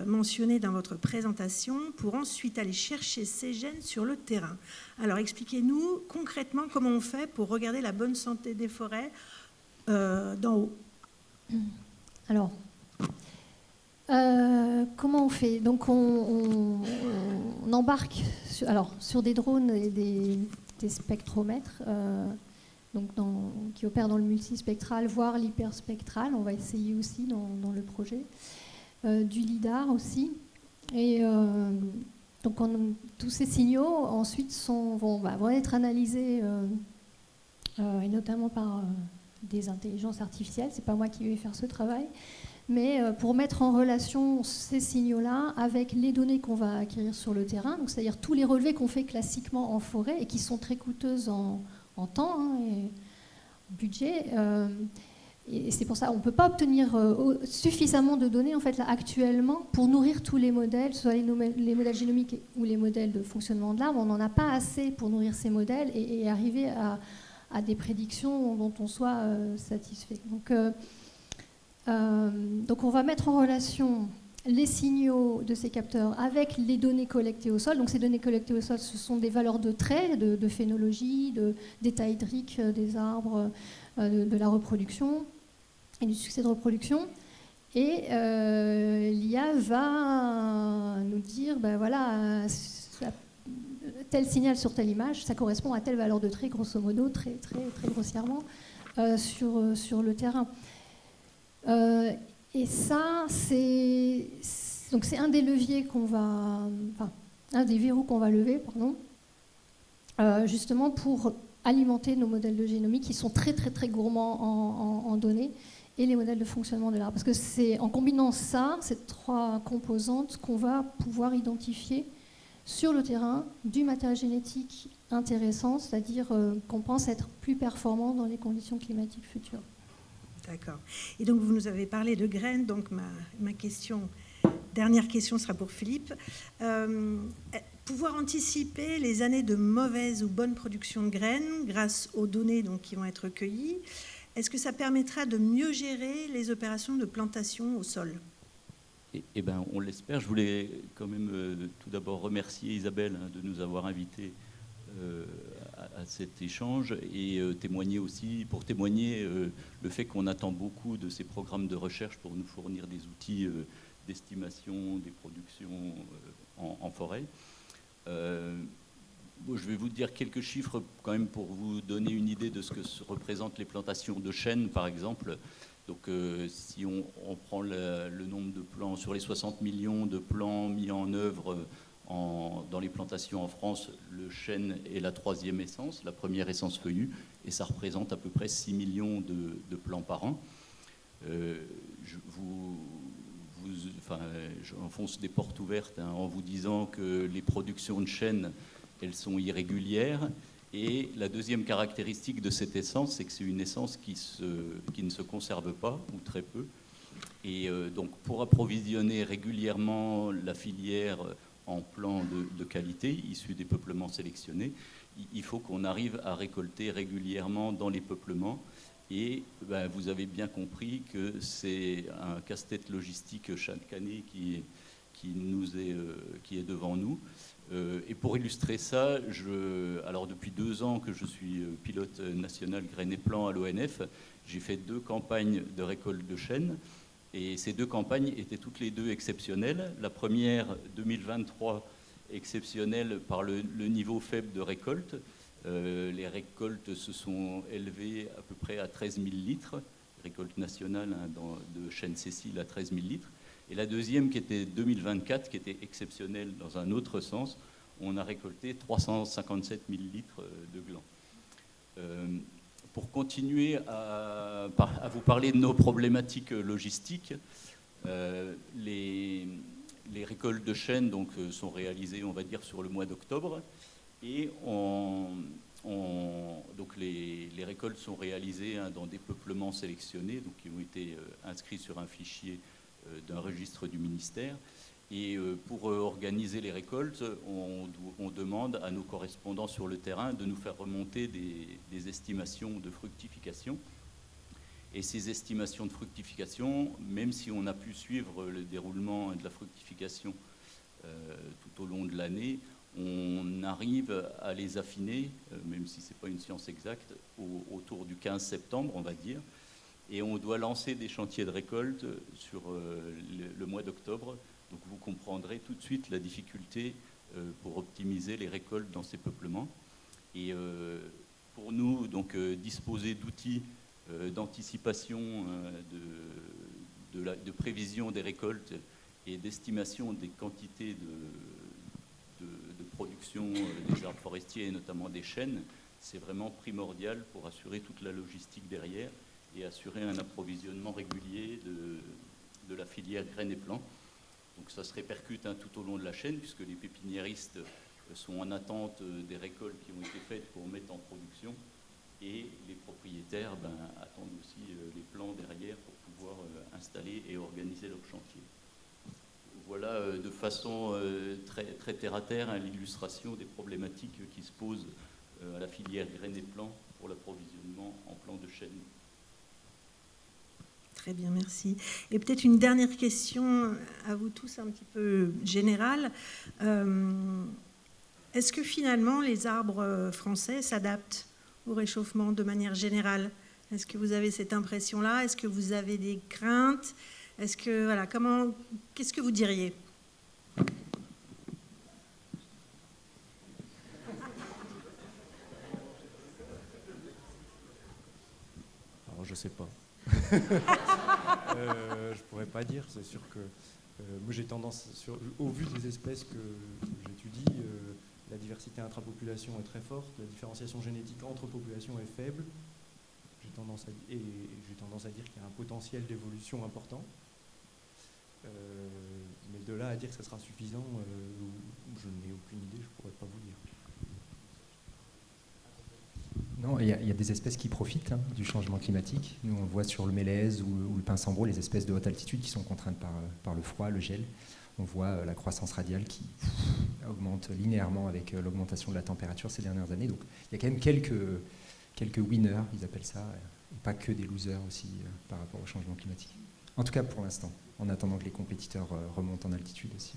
mentionné dans votre présentation, pour ensuite aller chercher ces gènes sur le terrain. Alors expliquez-nous concrètement comment on fait pour regarder la bonne santé des forêts d'en haut. Alors, comment on fait? Donc, on embarque sur des drones et des spectromètres qui opèrent dans le multispectral, voire l'hyperspectral. On va essayer aussi dans le projet. Du lidar aussi. Et donc, tous ces signaux ensuite vont être analysés, et notamment par des intelligences artificielles. C'est pas moi qui vais faire ce travail, mais pour mettre en relation ces signaux-là avec les données qu'on va acquérir sur le terrain, donc c'est-à-dire tous les relevés qu'on fait classiquement en forêt et qui sont très coûteuses en temps et en budget. Et c'est pour ça qu'on ne peut pas obtenir suffisamment de données en fait, là, actuellement pour nourrir tous les modèles, soit les modèles génomiques ou les modèles de fonctionnement de l'arbre. On n'en a pas assez pour nourrir ces modèles et arriver à des prédictions dont on soit satisfait. Donc on va mettre en relation les signaux de ces capteurs avec les données collectées au sol. Donc ces données collectées au sol, ce sont des valeurs de traits, de phénologie, d'état hydrique des arbres, de la reproduction et du succès de reproduction. Et l'IA va nous dire, ben voilà, tel signal sur telle image, ça correspond à telle valeur de trait, grosso modo, très, très, très grossièrement, sur le terrain. Et ça, c'est un des leviers un des verrous qu'on va lever, justement pour alimenter nos modèles de génomie qui sont très, très, très gourmands en données et les modèles de fonctionnement de l'arbre. Parce que c'est en combinant ces trois composantes qu'on va pouvoir identifier sur le terrain du matériel génétique intéressant, c'est-à-dire qu'on pense être plus performant dans les conditions climatiques futures. D'accord. Et donc vous nous avez parlé de graines, donc ma dernière question sera pour Philippe. Pouvoir anticiper les années de mauvaise ou bonne production de graines grâce aux données donc, qui vont être recueillies, est-ce que ça permettra de mieux gérer les opérations de plantation au sol ? Eh bien, on l'espère. Je voulais quand même tout d'abord remercier Isabelle de nous avoir invités à cet échange et témoigner le fait qu'on attend beaucoup de ces programmes de recherche pour nous fournir des outils d'estimation des productions en forêt. Je vais vous dire quelques chiffres quand même pour vous donner une idée de ce que représentent les plantations de chênes, par exemple. Donc, si on prend le nombre de plants, sur les 60 millions de plants mis en œuvre dans les plantations en France, le chêne est la troisième essence, la première essence feuillue, et ça représente à peu près 6 millions de plants par an. J'enfonce des portes ouvertes en vous disant que les productions de chêne, elles sont irrégulières. Et la deuxième caractéristique de cette essence, c'est que c'est une essence qui ne se conserve pas, ou très peu. Et donc, pour approvisionner régulièrement la filière en plants de qualité, issus des peuplements sélectionnés, il faut qu'on arrive à récolter régulièrement dans les peuplements. Et vous avez bien compris que c'est un casse-tête logistique chaque année qui est devant nous. Et pour illustrer ça, alors depuis 2 ans que je suis pilote national graines et plants à l'ONF, j'ai fait 2 campagnes de récolte de chêne. Et ces 2 campagnes étaient toutes les 2 exceptionnelles. La première, 2023, exceptionnelle par le niveau faible de récolte. Les récoltes se sont élevées à peu près à 13 000 litres, récolte nationale de chêne Cécile à 13 000 litres. Et la deuxième, qui était 2024, qui était exceptionnelle dans un autre sens, on a récolté 357 000 litres de glands. Pour continuer à vous parler de nos problématiques logistiques, les récoltes de chêne donc, sont réalisées, on va dire, sur le mois d'octobre. Et donc les récoltes sont réalisées dans des peuplements sélectionnés, donc qui ont été inscrits sur un fichier d'un registre du ministère. Et pour organiser les récoltes, on demande à nos correspondants sur le terrain de nous faire remonter des estimations de fructification. Et ces estimations de fructification, même si on a pu suivre le déroulement de la fructification tout au long de l'année, on arrive à les affiner, même si ce n'est pas une science exacte, autour du 15 septembre, on va dire. Et on doit lancer des chantiers de récolte sur le mois d'octobre. Donc vous comprendrez tout de suite la difficulté pour optimiser les récoltes dans ces peuplements. Et pour nous, donc, disposer d'outils d'anticipation, de prévision des récoltes et d'estimation des quantités de production des arbres forestiers et notamment des chênes, c'est vraiment primordial pour assurer toute la logistique derrière et assurer un approvisionnement régulier de la filière graines et plants. Donc ça se répercute tout au long de la chaîne, puisque les pépiniéristes sont en attente des récoltes qui ont été faites pour mettre en production, et les propriétaires attendent aussi les plants derrière pour pouvoir installer et organiser leur chantier. Voilà de façon très, très terre à terre l'illustration des problématiques qui se posent à la filière graines et plants pour l'approvisionnement en plants de chêne. Très bien, merci. Et peut-être une dernière question à vous tous, un petit peu générale. Est-ce que finalement les arbres français s'adaptent au réchauffement de manière générale? Est-ce que vous avez cette impression-là? Est-ce que vous avez des craintes? Est-ce que, voilà, qu'est-ce que vous diriez? Alors, je ne sais pas. Je pourrais pas dire, c'est sûr que moi j'ai tendance, au vu des espèces que j'étudie, la diversité intrapopulation est très forte, la différenciation génétique entre populations est faible. J'ai tendance à dire qu'il y a un potentiel d'évolution important. Mais de là à dire que ça sera suffisant, je n'ai aucune idée, je ne pourrais pas vous dire. Non, il y a des espèces qui profitent du changement climatique. Nous, on voit sur le mélèze ou le pinsambro, les espèces de haute altitude qui sont contraintes par le froid, le gel. On voit la croissance radiale qui augmente linéairement avec l'augmentation de la température ces dernières années. Donc, il y a quand même quelques winners, ils appellent ça, et pas que des losers aussi par rapport au changement climatique. En tout cas, pour l'instant, en attendant que les compétiteurs remontent en altitude aussi.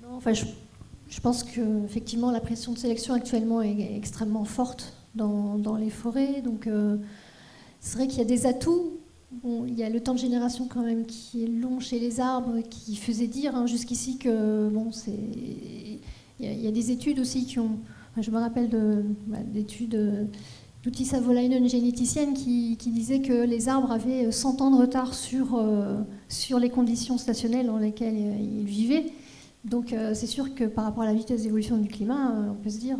Enfin, je pense qu'effectivement, la pression de sélection actuellement est extrêmement forte dans les forêts. Donc, c'est vrai qu'il y a des atouts. Bon, il y a le temps de génération quand même qui est long chez les arbres, qui faisait dire jusqu'ici que bon, il y a des études aussi qui ont. Je me rappelle d'études d'Outi Savolainen, généticienne, qui disait que les arbres avaient 100 ans de retard sur les conditions stationnelles dans lesquelles ils vivaient. Donc c'est sûr que par rapport à la vitesse d'évolution du climat, on peut se dire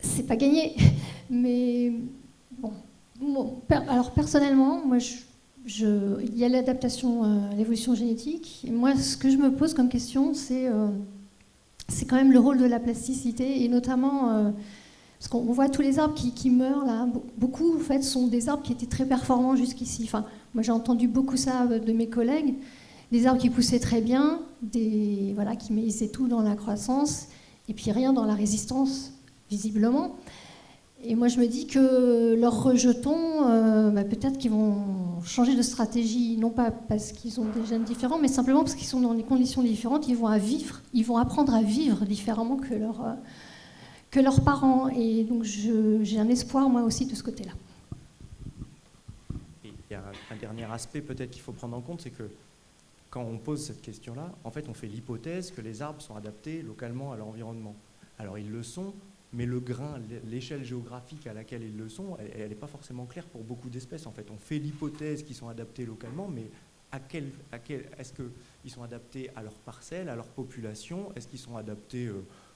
c'est pas gagné. Mais bon, alors personnellement, moi il y a l'adaptation, l'évolution génétique. Et moi, ce que je me pose comme question, c'est quand même le rôle de la plasticité, et notamment parce qu'on voit tous les arbres qui meurent là. Beaucoup en fait sont des arbres qui étaient très performants jusqu'ici. Enfin, moi j'ai entendu beaucoup ça de mes collègues. Des arbres qui poussaient très bien, qui misaient tout dans la croissance, et puis rien dans la résistance, visiblement. Et moi, je me dis que leurs rejetons, peut-être qu'ils vont changer de stratégie, non pas parce qu'ils ont des gènes différents, mais simplement parce qu'ils sont dans des conditions différentes. Ils vont apprendre à vivre différemment que leurs parents. Et donc, j'ai un espoir, moi aussi, de ce côté-là. Et il y a un dernier aspect peut-être qu'il faut prendre en compte, c'est que quand on pose cette question-là, en fait, on fait l'hypothèse que les arbres sont adaptés localement à leur environnement. Alors, ils le sont, mais le grain, l'échelle géographique à laquelle ils le sont, elle n'est pas forcément claire pour beaucoup d'espèces. En fait, on fait l'hypothèse qu'ils sont adaptés localement, mais est-ce qu'ils sont adaptés à leur parcelle, à leur population? Est-ce qu'ils sont adaptés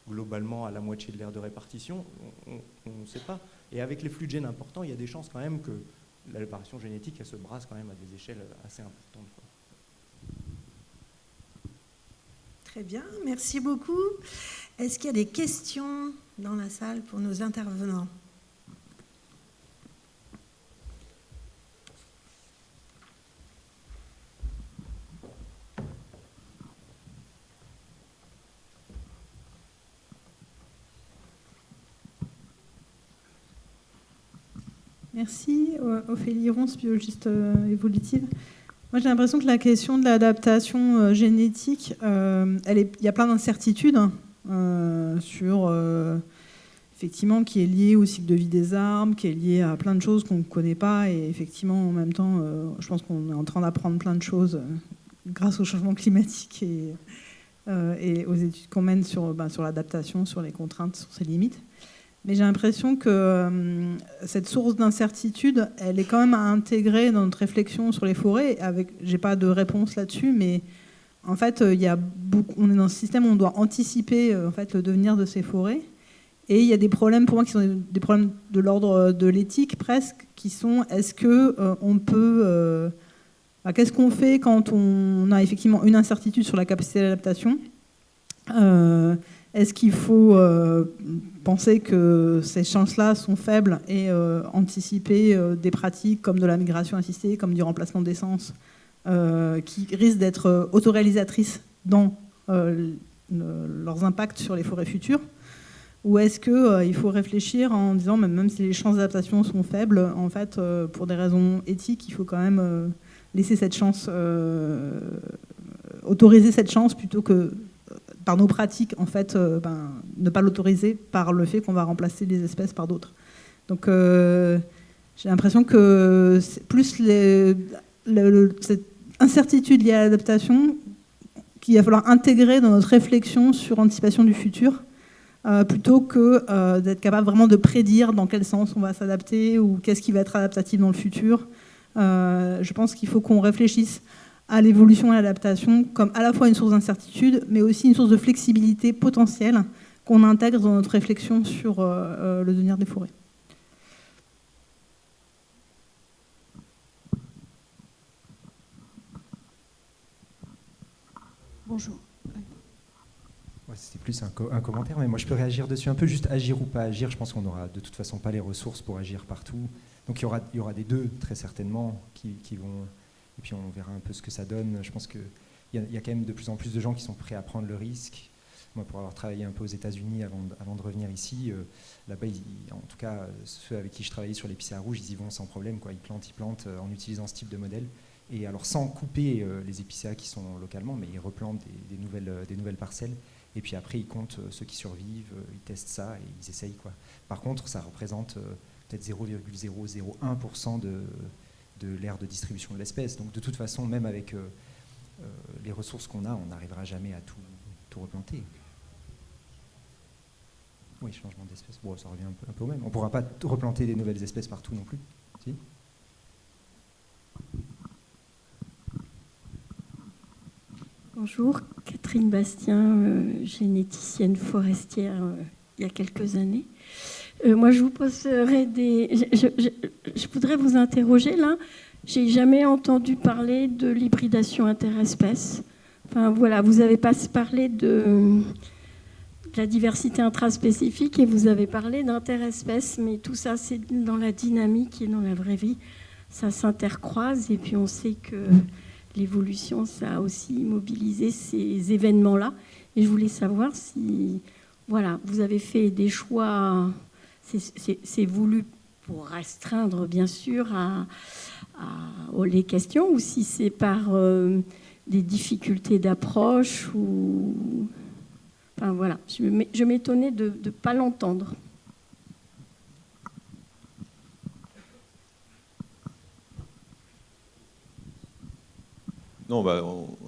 globalement à la moitié de l'aire de répartition? On ne sait pas. Et avec les flux de gènes importants, il y a des chances quand même que la réparation génétique, elle se brasse quand même à des échelles assez importantes, quoi. Très bien, merci beaucoup. Est-ce qu'il y a des questions dans la salle pour nos intervenants? Merci, Ophélie Ronce, biologiste évolutive. Moi, j'ai l'impression que la question de l'adaptation génétique, il y a plein d'incertitudes sur, effectivement, qui est liée au cycle de vie des arbres, qui est liée à plein de choses qu'on ne connaît pas. Et effectivement, en même temps, je pense qu'on est en train d'apprendre plein de choses grâce au changement climatique et aux études qu'on mène sur l'adaptation, sur les contraintes, sur ses limites. Mais j'ai l'impression que cette source d'incertitude, elle est quand même à intégrer dans notre réflexion sur les forêts. J'ai pas de réponse là-dessus, mais en fait, on est dans ce système où on doit anticiper en fait, le devenir de ces forêts. Et il y a des problèmes pour moi qui sont des problèmes de l'ordre de l'éthique presque, qui sont est-ce que on peut, qu'est-ce qu'on fait quand on a effectivement une incertitude sur la capacité d'adaptation? Est-ce qu'il faut penser que ces chances-là sont faibles et anticiper des pratiques comme de la migration assistée, comme du remplacement d'essence, qui risquent d'être autoréalisatrices dans leurs impacts sur les forêts futures? Ou est-ce qu'il faut réfléchir en disant, même si les chances d'adaptation sont faibles, en fait, pour des raisons éthiques, il faut quand même laisser cette chance, autoriser cette chance plutôt que par nos pratiques, en fait, ne pas l'autoriser par le fait qu'on va remplacer les espèces par d'autres. Donc, j'ai l'impression que c'est plus cette incertitude liée à l'adaptation qu'il va falloir intégrer dans notre réflexion sur l'anticipation du futur, plutôt que d'être capable vraiment de prédire dans quel sens on va s'adapter ou qu'est-ce qui va être adaptatif dans le futur. Je pense qu'il faut qu'on réfléchisse à l'évolution et à l'adaptation comme à la fois une source d'incertitude, mais aussi une source de flexibilité potentielle qu'on intègre dans notre réflexion sur le devenir des forêts. Bonjour. Ouais, c'était plus un commentaire, mais moi je peux réagir dessus un peu, juste agir ou pas agir. Je pense qu'on n'aura de toute façon pas les ressources pour agir partout. Donc il y aura des deux, très certainement, qui vont... Et puis on verra un peu ce que ça donne. Je pense qu'il y a quand même de plus en plus de gens qui sont prêts à prendre le risque. Moi, pour avoir travaillé un peu aux États-Unis avant de revenir ici, là-bas, en tout cas, ceux avec qui je travaillais sur l'épicéa rouge, ils y vont sans problème, quoi. Ils plantent en utilisant ce type de modèle. Et alors sans couper les épicéas qui sont localement, mais ils replantent des nouvelles parcelles. Et puis après, ils comptent ceux qui survivent, ils testent ça et ils essayent, quoi. Par contre, ça représente peut-être 0,001% de l'aire de distribution de l'espèce. Donc de toute façon, même avec les ressources qu'on a, on n'arrivera jamais à tout replanter. Oui, changement d'espèce. Bon, ça revient un peu au même. On ne pourra pas replanter des nouvelles espèces partout non plus. Si ? Bonjour, Catherine Bastien, généticienne forestière il y a quelques années. Moi, je vous poserai je voudrais vous interroger là. J'ai jamais entendu parler de l'hybridation interespèces. Enfin, voilà, vous avez pas parlé de la diversité intraspécifique et vous avez parlé d'interespèces, mais tout ça, c'est dans la dynamique et dans la vraie vie. Ça s'intercroise et puis on sait que l'évolution, ça a aussi mobilisé ces événements-là. Et je voulais savoir si, voilà, vous avez fait des choix c'est voulu pour restreindre, bien sûr, les questions, ou si c'est par des difficultés d'approche ou... Enfin, voilà, je m'étonnais de ne pas l'entendre. Non,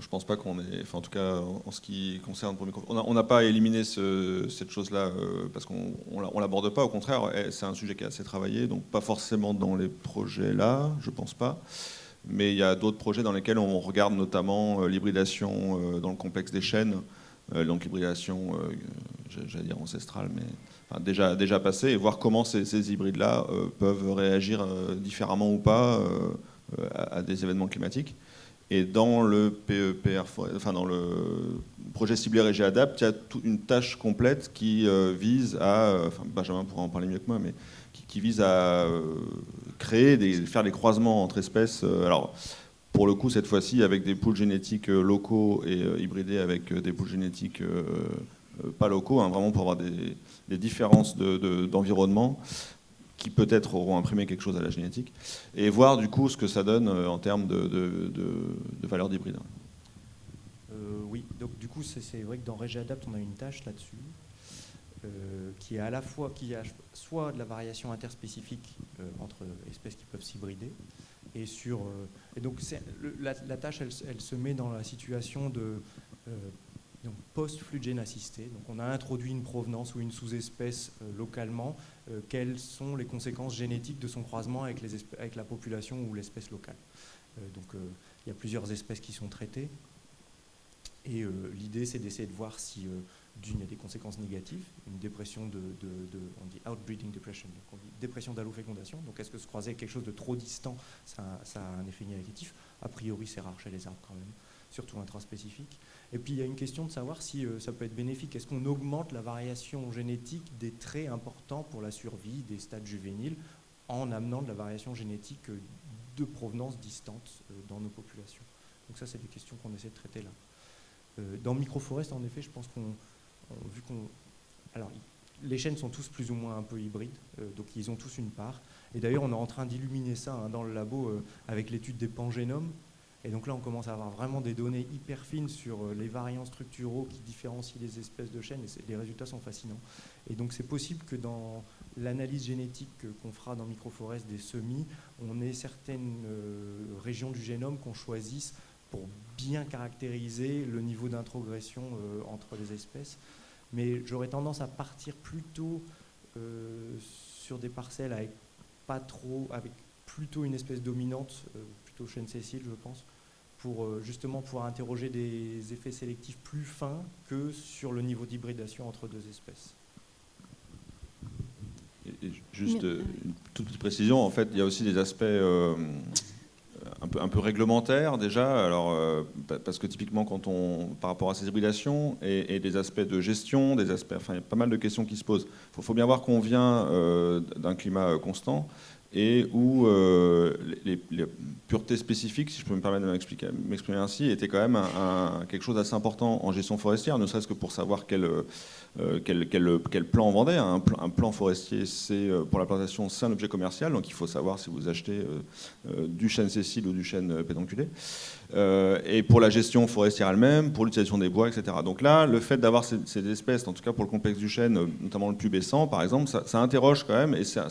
je pense pas qu'on est... Enfin, en tout cas, en ce qui concerne... On n'a pas éliminé cette chose-là parce qu'on ne l'aborde pas. Au contraire, c'est un sujet qui est assez travaillé, donc pas forcément dans les projets là, je pense pas. Mais il y a d'autres projets dans lesquels on regarde notamment l'hybridation dans le complexe des chaînes, donc l'hybridation, j'allais dire ancestrale, mais enfin, déjà passée, et voir comment ces hybrides-là peuvent réagir différemment ou pas à des événements climatiques. Et dans le PEPR, enfin dans le projet ciblé Régie Adapt, il y a toute une tâche complète qui vise à, enfin Benjamin pourra en parler mieux que moi, mais qui vise à faire des croisements entre espèces. Alors pour le coup cette fois-ci avec des pools génétiques locaux et hybridés avec des pools génétiques pas locaux, hein, vraiment pour avoir des différences d'environnement qui peut-être auront imprimé quelque chose à la génétique, et voir du coup ce que ça donne en termes de valeur d'hybride. Oui, donc du coup c'est vrai que dans Régie Adapt on a une tâche là-dessus qui est à la fois qui a soit de la variation interspécifique entre espèces qui peuvent s'hybrider, et donc la tâche elle se met dans la situation de donc post-flux de gènes assistés. Donc on a introduit une provenance ou une sous-espèce localement. Quelles sont les conséquences génétiques de son croisement avec la population ou l'espèce locale. Donc il y a plusieurs espèces qui sont traitées. Et l'idée, c'est d'essayer de voir si, d'une, il y a des conséquences négatives, une dépression on dit outbreeding depression, donc on dit dépression d'allofécondation. Donc est-ce que se croiser avec quelque chose de trop distant, ça a un effet négatif? A priori, c'est rare chez les arbres quand même, surtout intraspécifique. Et puis il y a une question de savoir si ça peut être bénéfique. Est-ce qu'on augmente la variation génétique des traits importants pour la survie des stades juvéniles en amenant de la variation génétique de provenance distante dans nos populations? Donc ça, c'est des questions qu'on essaie de traiter là. Dans Microforest, en effet, je pense alors, les chênes sont tous plus ou moins un peu hybrides, donc ils ont tous une part. Et d'ailleurs, on est en train d'illuminer ça dans le labo avec l'étude des pangénomes. Et donc là, on commence à avoir vraiment des données hyper fines sur les variants structuraux qui différencient les espèces de chênes, et les résultats sont fascinants. Et donc c'est possible que dans l'analyse génétique qu'on fera dans Microforest des semis, on ait certaines régions du génome qu'on choisisse pour bien caractériser le niveau d'introgression entre les espèces. Mais j'aurais tendance à partir plutôt sur des parcelles avec plutôt une espèce dominante, plutôt chêne sessile, je pense, pour justement pouvoir interroger des effets sélectifs plus fins que sur le niveau d'hybridation entre deux espèces. Et juste une toute petite précision, en fait, il y a aussi des aspects un peu réglementaires déjà, alors, parce que typiquement par rapport à ces hybridations et des aspects de gestion, il y a pas mal de questions qui se posent. Il faut bien voir qu'on vient d'un climat constant, et où les puretés spécifiques, si je peux me permettre de m'exprimer ainsi, étaient quand même quelque chose d'assez important en gestion forestière, ne serait-ce que pour savoir quel plan on vendait. Un plan forestier, pour la plantation, c'est un objet commercial, donc il faut savoir si vous achetez du chêne sessile ou du chêne pédonculé. Et pour la gestion forestière elle-même, pour l'utilisation des bois, etc. Donc là, le fait d'avoir ces espèces, en tout cas pour le complexe du chêne, notamment le pubescent par exemple, ça interroge quand même, et c'est un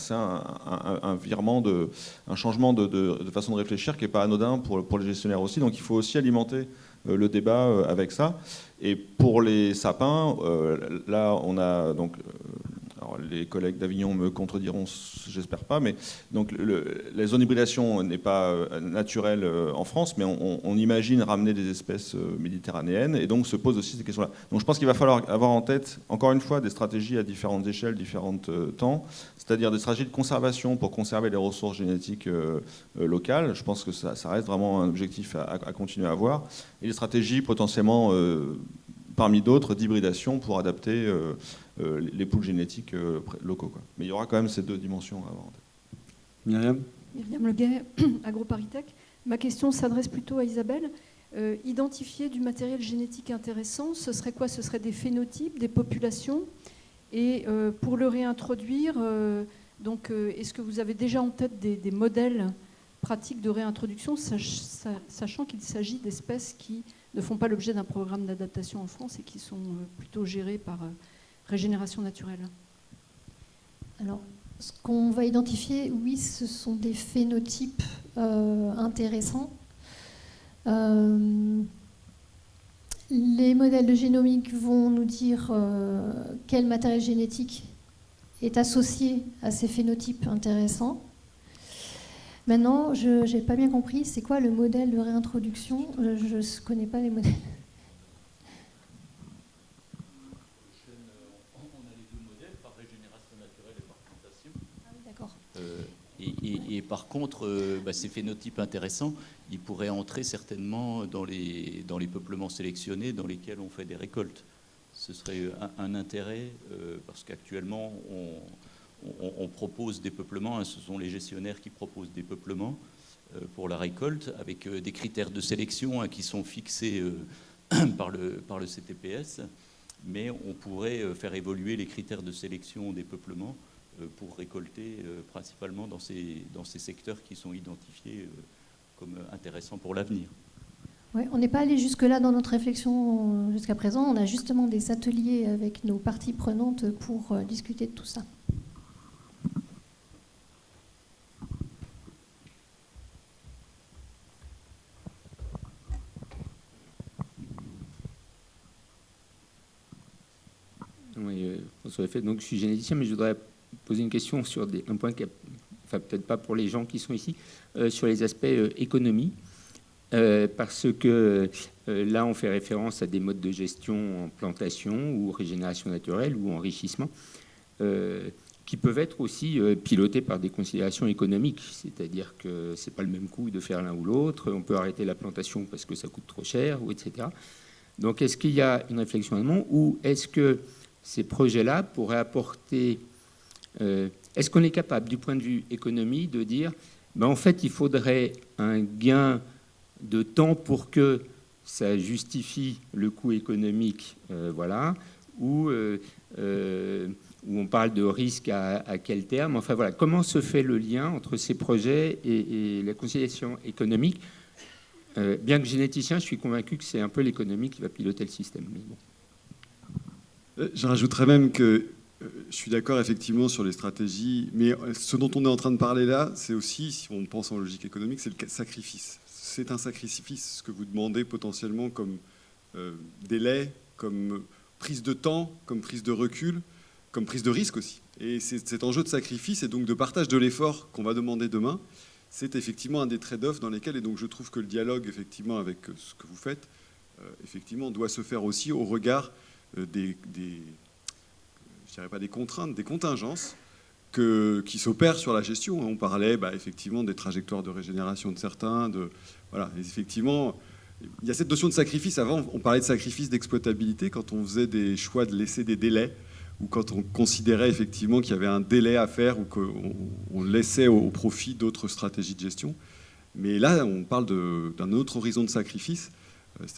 changement de façon de réfléchir qui n'est pas anodin pour les gestionnaires aussi. Donc il faut aussi alimenter le débat avec ça. Et pour les sapins, là on a donc... Alors, les collègues d'Avignon me contrediront, j'espère pas, mais donc la zone d'hybridation n'est pas naturelle en France, mais on imagine ramener des espèces méditerranéennes, et donc se pose aussi ces questions-là. Donc je pense qu'il va falloir avoir en tête, encore une fois, des stratégies à différentes échelles, différents temps, c'est-à-dire des stratégies de conservation pour conserver les ressources génétiques locales. Je pense que ça reste vraiment un objectif à continuer à avoir, et des stratégies potentiellement parmi d'autres d'hybridation pour adapter les pools génétiques locaux, quoi. Mais il y aura quand même ces deux dimensions à avoir en tête. Myriam Leguet, AgroParisTech. Ma question s'adresse plutôt à Isabelle. Identifier du matériel génétique intéressant, ce serait quoi? Ce serait des phénotypes, des populations? Et pour le réintroduire, est-ce que vous avez déjà en tête des modèles pratiques de réintroduction, sachant qu'il s'agit d'espèces qui ne font pas l'objet d'un programme d'adaptation en France et qui sont plutôt gérées par régénération naturelle? Alors, ce qu'on va identifier, oui, ce sont des phénotypes intéressants. Les modèles de génomique vont nous dire quel matériel génétique est associé à ces phénotypes intéressants. Maintenant, je n'ai pas bien compris, c'est quoi le modèle de réintroduction? Je ne connais pas les modèles. On a les deux modèles, par régénération naturelle et par plantation. Ah oui, d'accord. Et par contre, ces phénotypes intéressants, ils pourraient entrer certainement dans les peuplements sélectionnés dans lesquels on fait des récoltes. Ce serait un intérêt, parce qu'actuellement, on propose des peuplements, hein, ce sont les gestionnaires qui proposent des peuplements pour la récolte, avec des critères de sélection, hein, qui sont fixés par le CTPS, mais on pourrait faire évoluer les critères de sélection des peuplements pour récolter principalement dans ces secteurs qui sont identifiés comme intéressants pour l'avenir. Ouais, on n'est pas allé jusque-là dans notre réflexion jusqu'à présent. On a justement des ateliers avec nos parties prenantes pour discuter de tout ça. Oui, François Lefebvre, donc je suis généticien, mais je voudrais poser une question sur un point qui, enfin peut-être pas pour les gens qui sont ici, sur les aspects économie, parce que là on fait référence à des modes de gestion en plantation ou régénération naturelle ou enrichissement, qui peuvent être aussi pilotés par des considérations économiques, c'est-à-dire que c'est pas le même coût de faire l'un ou l'autre, on peut arrêter la plantation parce que ça coûte trop cher, ou etc. Donc est-ce qu'il y a une réflexion amont, ou est-ce que ces projets-là pourraient apporter... est-ce qu'on est capable, du point de vue économie, de dire en fait, il faudrait un gain de temps pour que ça justifie le coût économique, voilà, ou on parle de risque à quel terme, enfin voilà, comment se fait le lien entre ces projets et la conciliation économique? Bien que généticien, je suis convaincu que c'est un peu l'économie qui va piloter le système. Mais bon. Je rajouterais même que je suis d'accord effectivement sur les stratégies, mais ce dont on est en train de parler là, c'est aussi, si on pense en logique économique, c'est le sacrifice. C'est un sacrifice, ce que vous demandez potentiellement comme délai, comme prise de temps, comme prise de recul, comme prise de risque aussi. Et cet enjeu de sacrifice et donc de partage de l'effort qu'on va demander demain, c'est effectivement un des trade-offs dans lesquels, et donc je trouve que le dialogue effectivement avec ce que vous faites, effectivement doit se faire aussi au regard je dirais pas des contraintes, des contingences qui s'opèrent sur la gestion. On parlait effectivement des trajectoires de régénération de certains, voilà, effectivement, il y a cette notion de sacrifice. Avant, on parlait de sacrifice d'exploitabilité quand on faisait des choix de laisser des délais, ou quand on considérait effectivement qu'il y avait un délai à faire, ou qu'on laissait au profit d'autres stratégies de gestion. Mais là, on parle d'un autre horizon de sacrifice,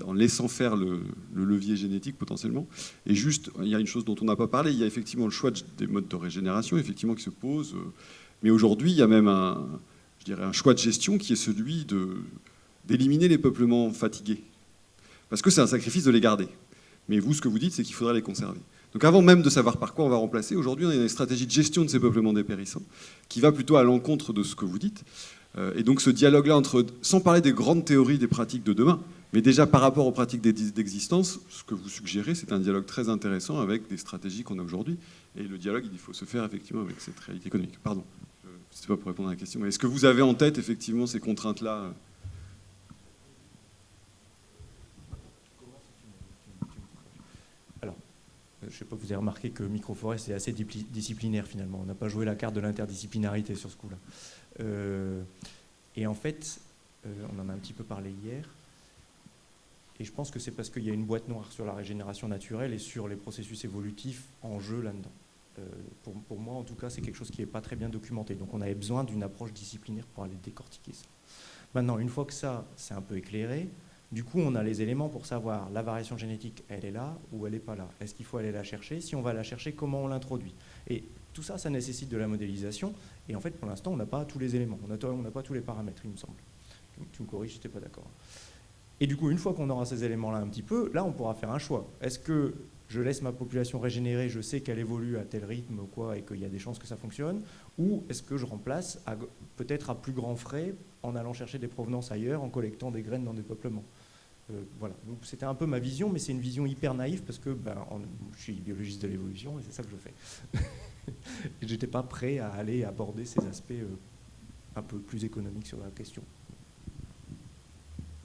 en laissant faire le levier génétique potentiellement. Et juste, il y a une chose dont on n'a pas parlé, il y a effectivement le choix des modes de régénération effectivement qui se pose. Mais aujourd'hui, il y a même un choix de gestion qui est celui d'éliminer les peuplements fatigués. Parce que c'est un sacrifice de les garder. Mais vous, ce que vous dites, c'est qu'il faudrait les conserver. Donc avant même de savoir par quoi on va remplacer, aujourd'hui, on a une stratégie de gestion de ces peuplements dépérissants qui va plutôt à l'encontre de ce que vous dites. Et donc ce dialogue-là, sans parler des grandes théories des pratiques de demain, mais déjà par rapport aux pratiques d'existence, ce que vous suggérez, c'est un dialogue très intéressant avec des stratégies qu'on a aujourd'hui. Et le dialogue, il faut se faire effectivement avec cette réalité économique. Pardon, je ne sais pas pour répondre à la question, mais est-ce que vous avez en tête effectivement ces contraintes-là ? Alors, je ne sais pas, vous avez remarqué que Microforêt, c'est assez disciplinaire finalement. On n'a pas joué la carte de l'interdisciplinarité sur ce coup-là. Et en fait, on en a un petit peu parlé hier. Et je pense que c'est parce qu'il y a une boîte noire sur la régénération naturelle et sur les processus évolutifs en jeu là-dedans. Pour moi, en tout cas, c'est quelque chose qui n'est pas très bien documenté. Donc on avait besoin d'une approche disciplinaire pour aller décortiquer ça. Maintenant, une fois que ça, c'est un peu éclairé, Du coup, on a les éléments pour savoir la variation génétique, elle est là ou elle n'est pas là. Est-ce qu'il faut aller la chercher? Si on va la chercher, comment on l'introduit? Et tout ça, ça nécessite de la modélisation. Et en fait, pour l'instant, on n'a pas tous les éléments. On n'a pas tous les paramètres, il me semble. Tu me corriges, je n'étais pas d'accord. Et du coup, une fois qu'on aura ces éléments-là un petit peu, là, on pourra faire un choix. Est-ce que je laisse ma population régénérer, je sais qu'elle évolue à tel rythme ou quoi, et qu'il y a des chances que ça fonctionne, ou est-ce que je remplace peut-être à plus grands frais en allant chercher des provenances ailleurs, en collectant des graines dans des peuplements? Voilà. Donc c'était un peu ma vision, mais c'est une vision hyper naïve parce que je suis biologiste de l'évolution et c'est ça que je fais. Et j'étais pas prêt à aller aborder ces aspects un peu plus économiques sur la question.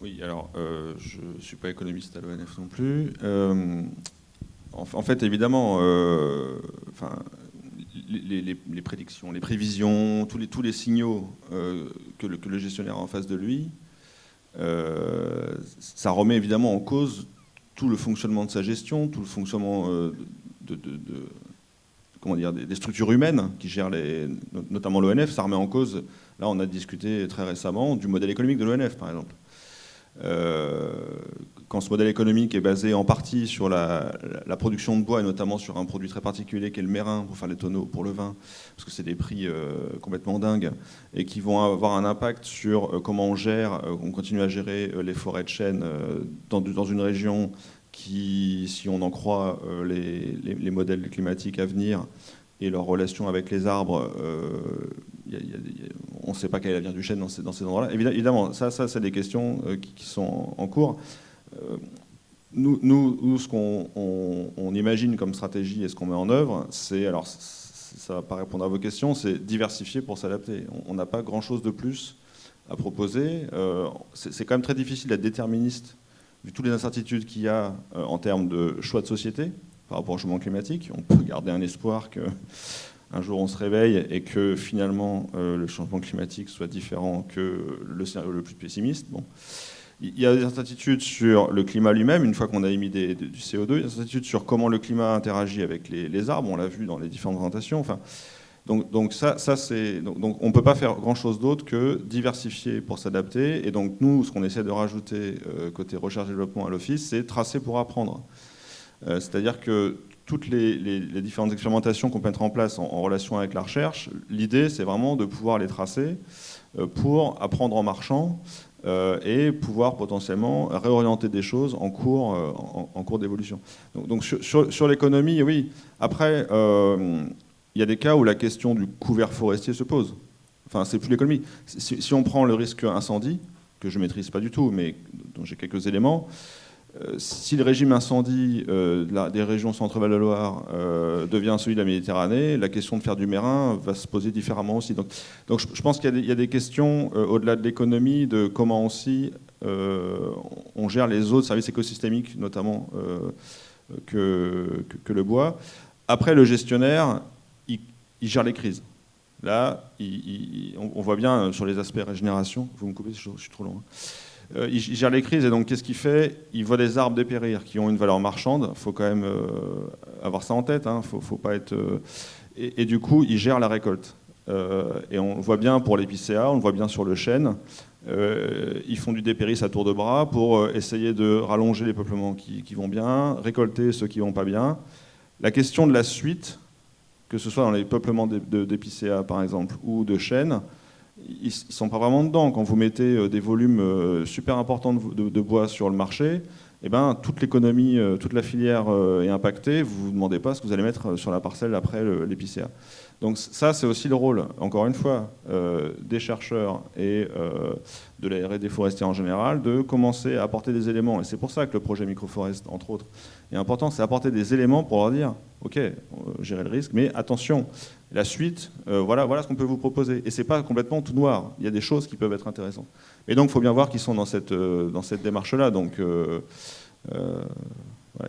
Oui, alors je ne suis pas économiste à l'ONF non plus. En fait, évidemment, les prédictions, les prévisions, tous les signaux que le gestionnaire a en face de lui, ça remet évidemment en cause tout le fonctionnement de sa gestion, tout le fonctionnement des structures humaines qui gèrent notamment l'ONF. Ça remet en cause, là on a discuté très récemment du modèle économique de l'ONF par exemple. Quand ce modèle économique est basé en partie sur la production de bois et notamment sur un produit très particulier qui est le mérin pour faire les tonneaux pour le vin, parce que c'est des prix complètement dingues et qui vont avoir un impact sur comment on continue à gérer les forêts de chêne dans une région qui, si on en croit les modèles climatiques à venir et leur relation avec les arbres, on ne sait pas quel est l'avenir du chêne dans ces endroits-là. Évidemment, ça c'est des questions qui sont en cours. Nous, ce qu'on imagine comme stratégie et ce qu'on met en œuvre, c'est, alors ça ne va pas répondre à vos questions, c'est diversifier pour s'adapter. On n'a pas grand-chose de plus à proposer. C'est quand même très difficile d'être déterministe, vu toutes les incertitudes qu'il y a en termes de choix de société par rapport au changement climatique. On peut garder un espoir qu'un jour on se réveille et que finalement le changement climatique soit différent que le scénario le plus pessimiste. Bon. Il y a des incertitudes sur le climat lui-même, une fois qu'on a émis du CO2, il y a des incertitudes sur comment le climat interagit avec les arbres, on l'a vu dans les différentes présentations. Enfin, donc on ne peut pas faire grand-chose d'autre que diversifier pour s'adapter. Et donc nous, ce qu'on essaie de rajouter côté recherche et développement à l'Office, c'est tracer pour apprendre. C'est-à-dire que toutes les différentes expérimentations qu'on peut mettre en place en relation avec la recherche, l'idée, c'est vraiment de pouvoir les tracer pour apprendre en marchant et pouvoir potentiellement réorienter des choses en cours d'évolution. Donc sur l'économie, oui. Après, il y a des cas où la question du couvert forestier se pose. Enfin, c'est plus l'économie. Si on prend le risque incendie, que je ne maîtrise pas du tout, mais dont j'ai quelques éléments, si le régime incendie des régions Centre-Val de Loire devient celui de la Méditerranée, la question de faire du mérin va se poser différemment aussi. Donc je pense qu'il y a des questions au-delà de l'économie, de comment aussi on gère les autres services écosystémiques, notamment que le bois. Après, le gestionnaire, il gère les crises. Là, on voit bien sur les aspects régénération, vous me coupez, je suis trop long. Il gère les crises et donc qu'est-ce qu'il fait? Il voit des arbres dépérir qui ont une valeur marchande. Il faut quand même avoir ça en tête. Hein. Faut pas être. Et du coup, il gère la récolte. Et on le voit bien pour l'épicéa, on le voit bien sur le chêne. Ils font du dépéris à tour de bras pour essayer de rallonger les peuplements qui vont bien, récolter ceux qui vont pas bien. La question de la suite, que ce soit dans les peuplements d'épicéa par exemple ou de chêne, ils ne sont pas vraiment dedans. Quand vous mettez des volumes super importants de bois sur le marché, eh ben, toute l'économie, toute la filière est impactée. Vous ne vous demandez pas ce que vous allez mettre sur la parcelle après l'épicéa. Donc ça, c'est aussi le rôle, encore une fois, des chercheurs et de la R&D forestière en général, de commencer à apporter des éléments. Et c'est pour ça que le projet Microforest, entre autres, est important, c'est apporter des éléments pour leur dire, OK, gérer le risque, mais attention, la suite, voilà ce qu'on peut vous proposer. Et ce n'est pas complètement tout noir. Il y a des choses qui peuvent être intéressantes. Et donc, il faut bien voir qu'ils sont dans cette démarche-là. Donc, voilà,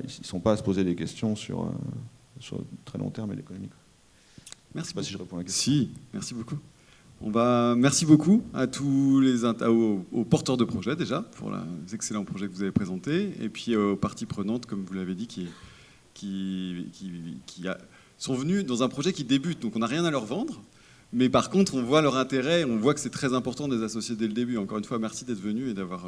ils ne sont pas à se poser des questions sur très long terme et l'économie. Merci. Je ne sais pas si je réponds à la question. Si, merci beaucoup. Merci beaucoup à tous aux porteurs de projets déjà pour les excellents projets que vous avez présentés et puis aux parties prenantes, comme vous l'avez dit, qui sont venus dans un projet qui débute. Donc on n'a rien à leur vendre, mais par contre on voit leur intérêt, on voit que c'est très important de les associer dès le début. Encore une fois, merci d'être venus et d'avoir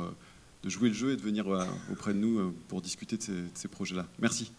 jouer le jeu et de venir auprès de nous pour discuter de ces projets-là. Merci.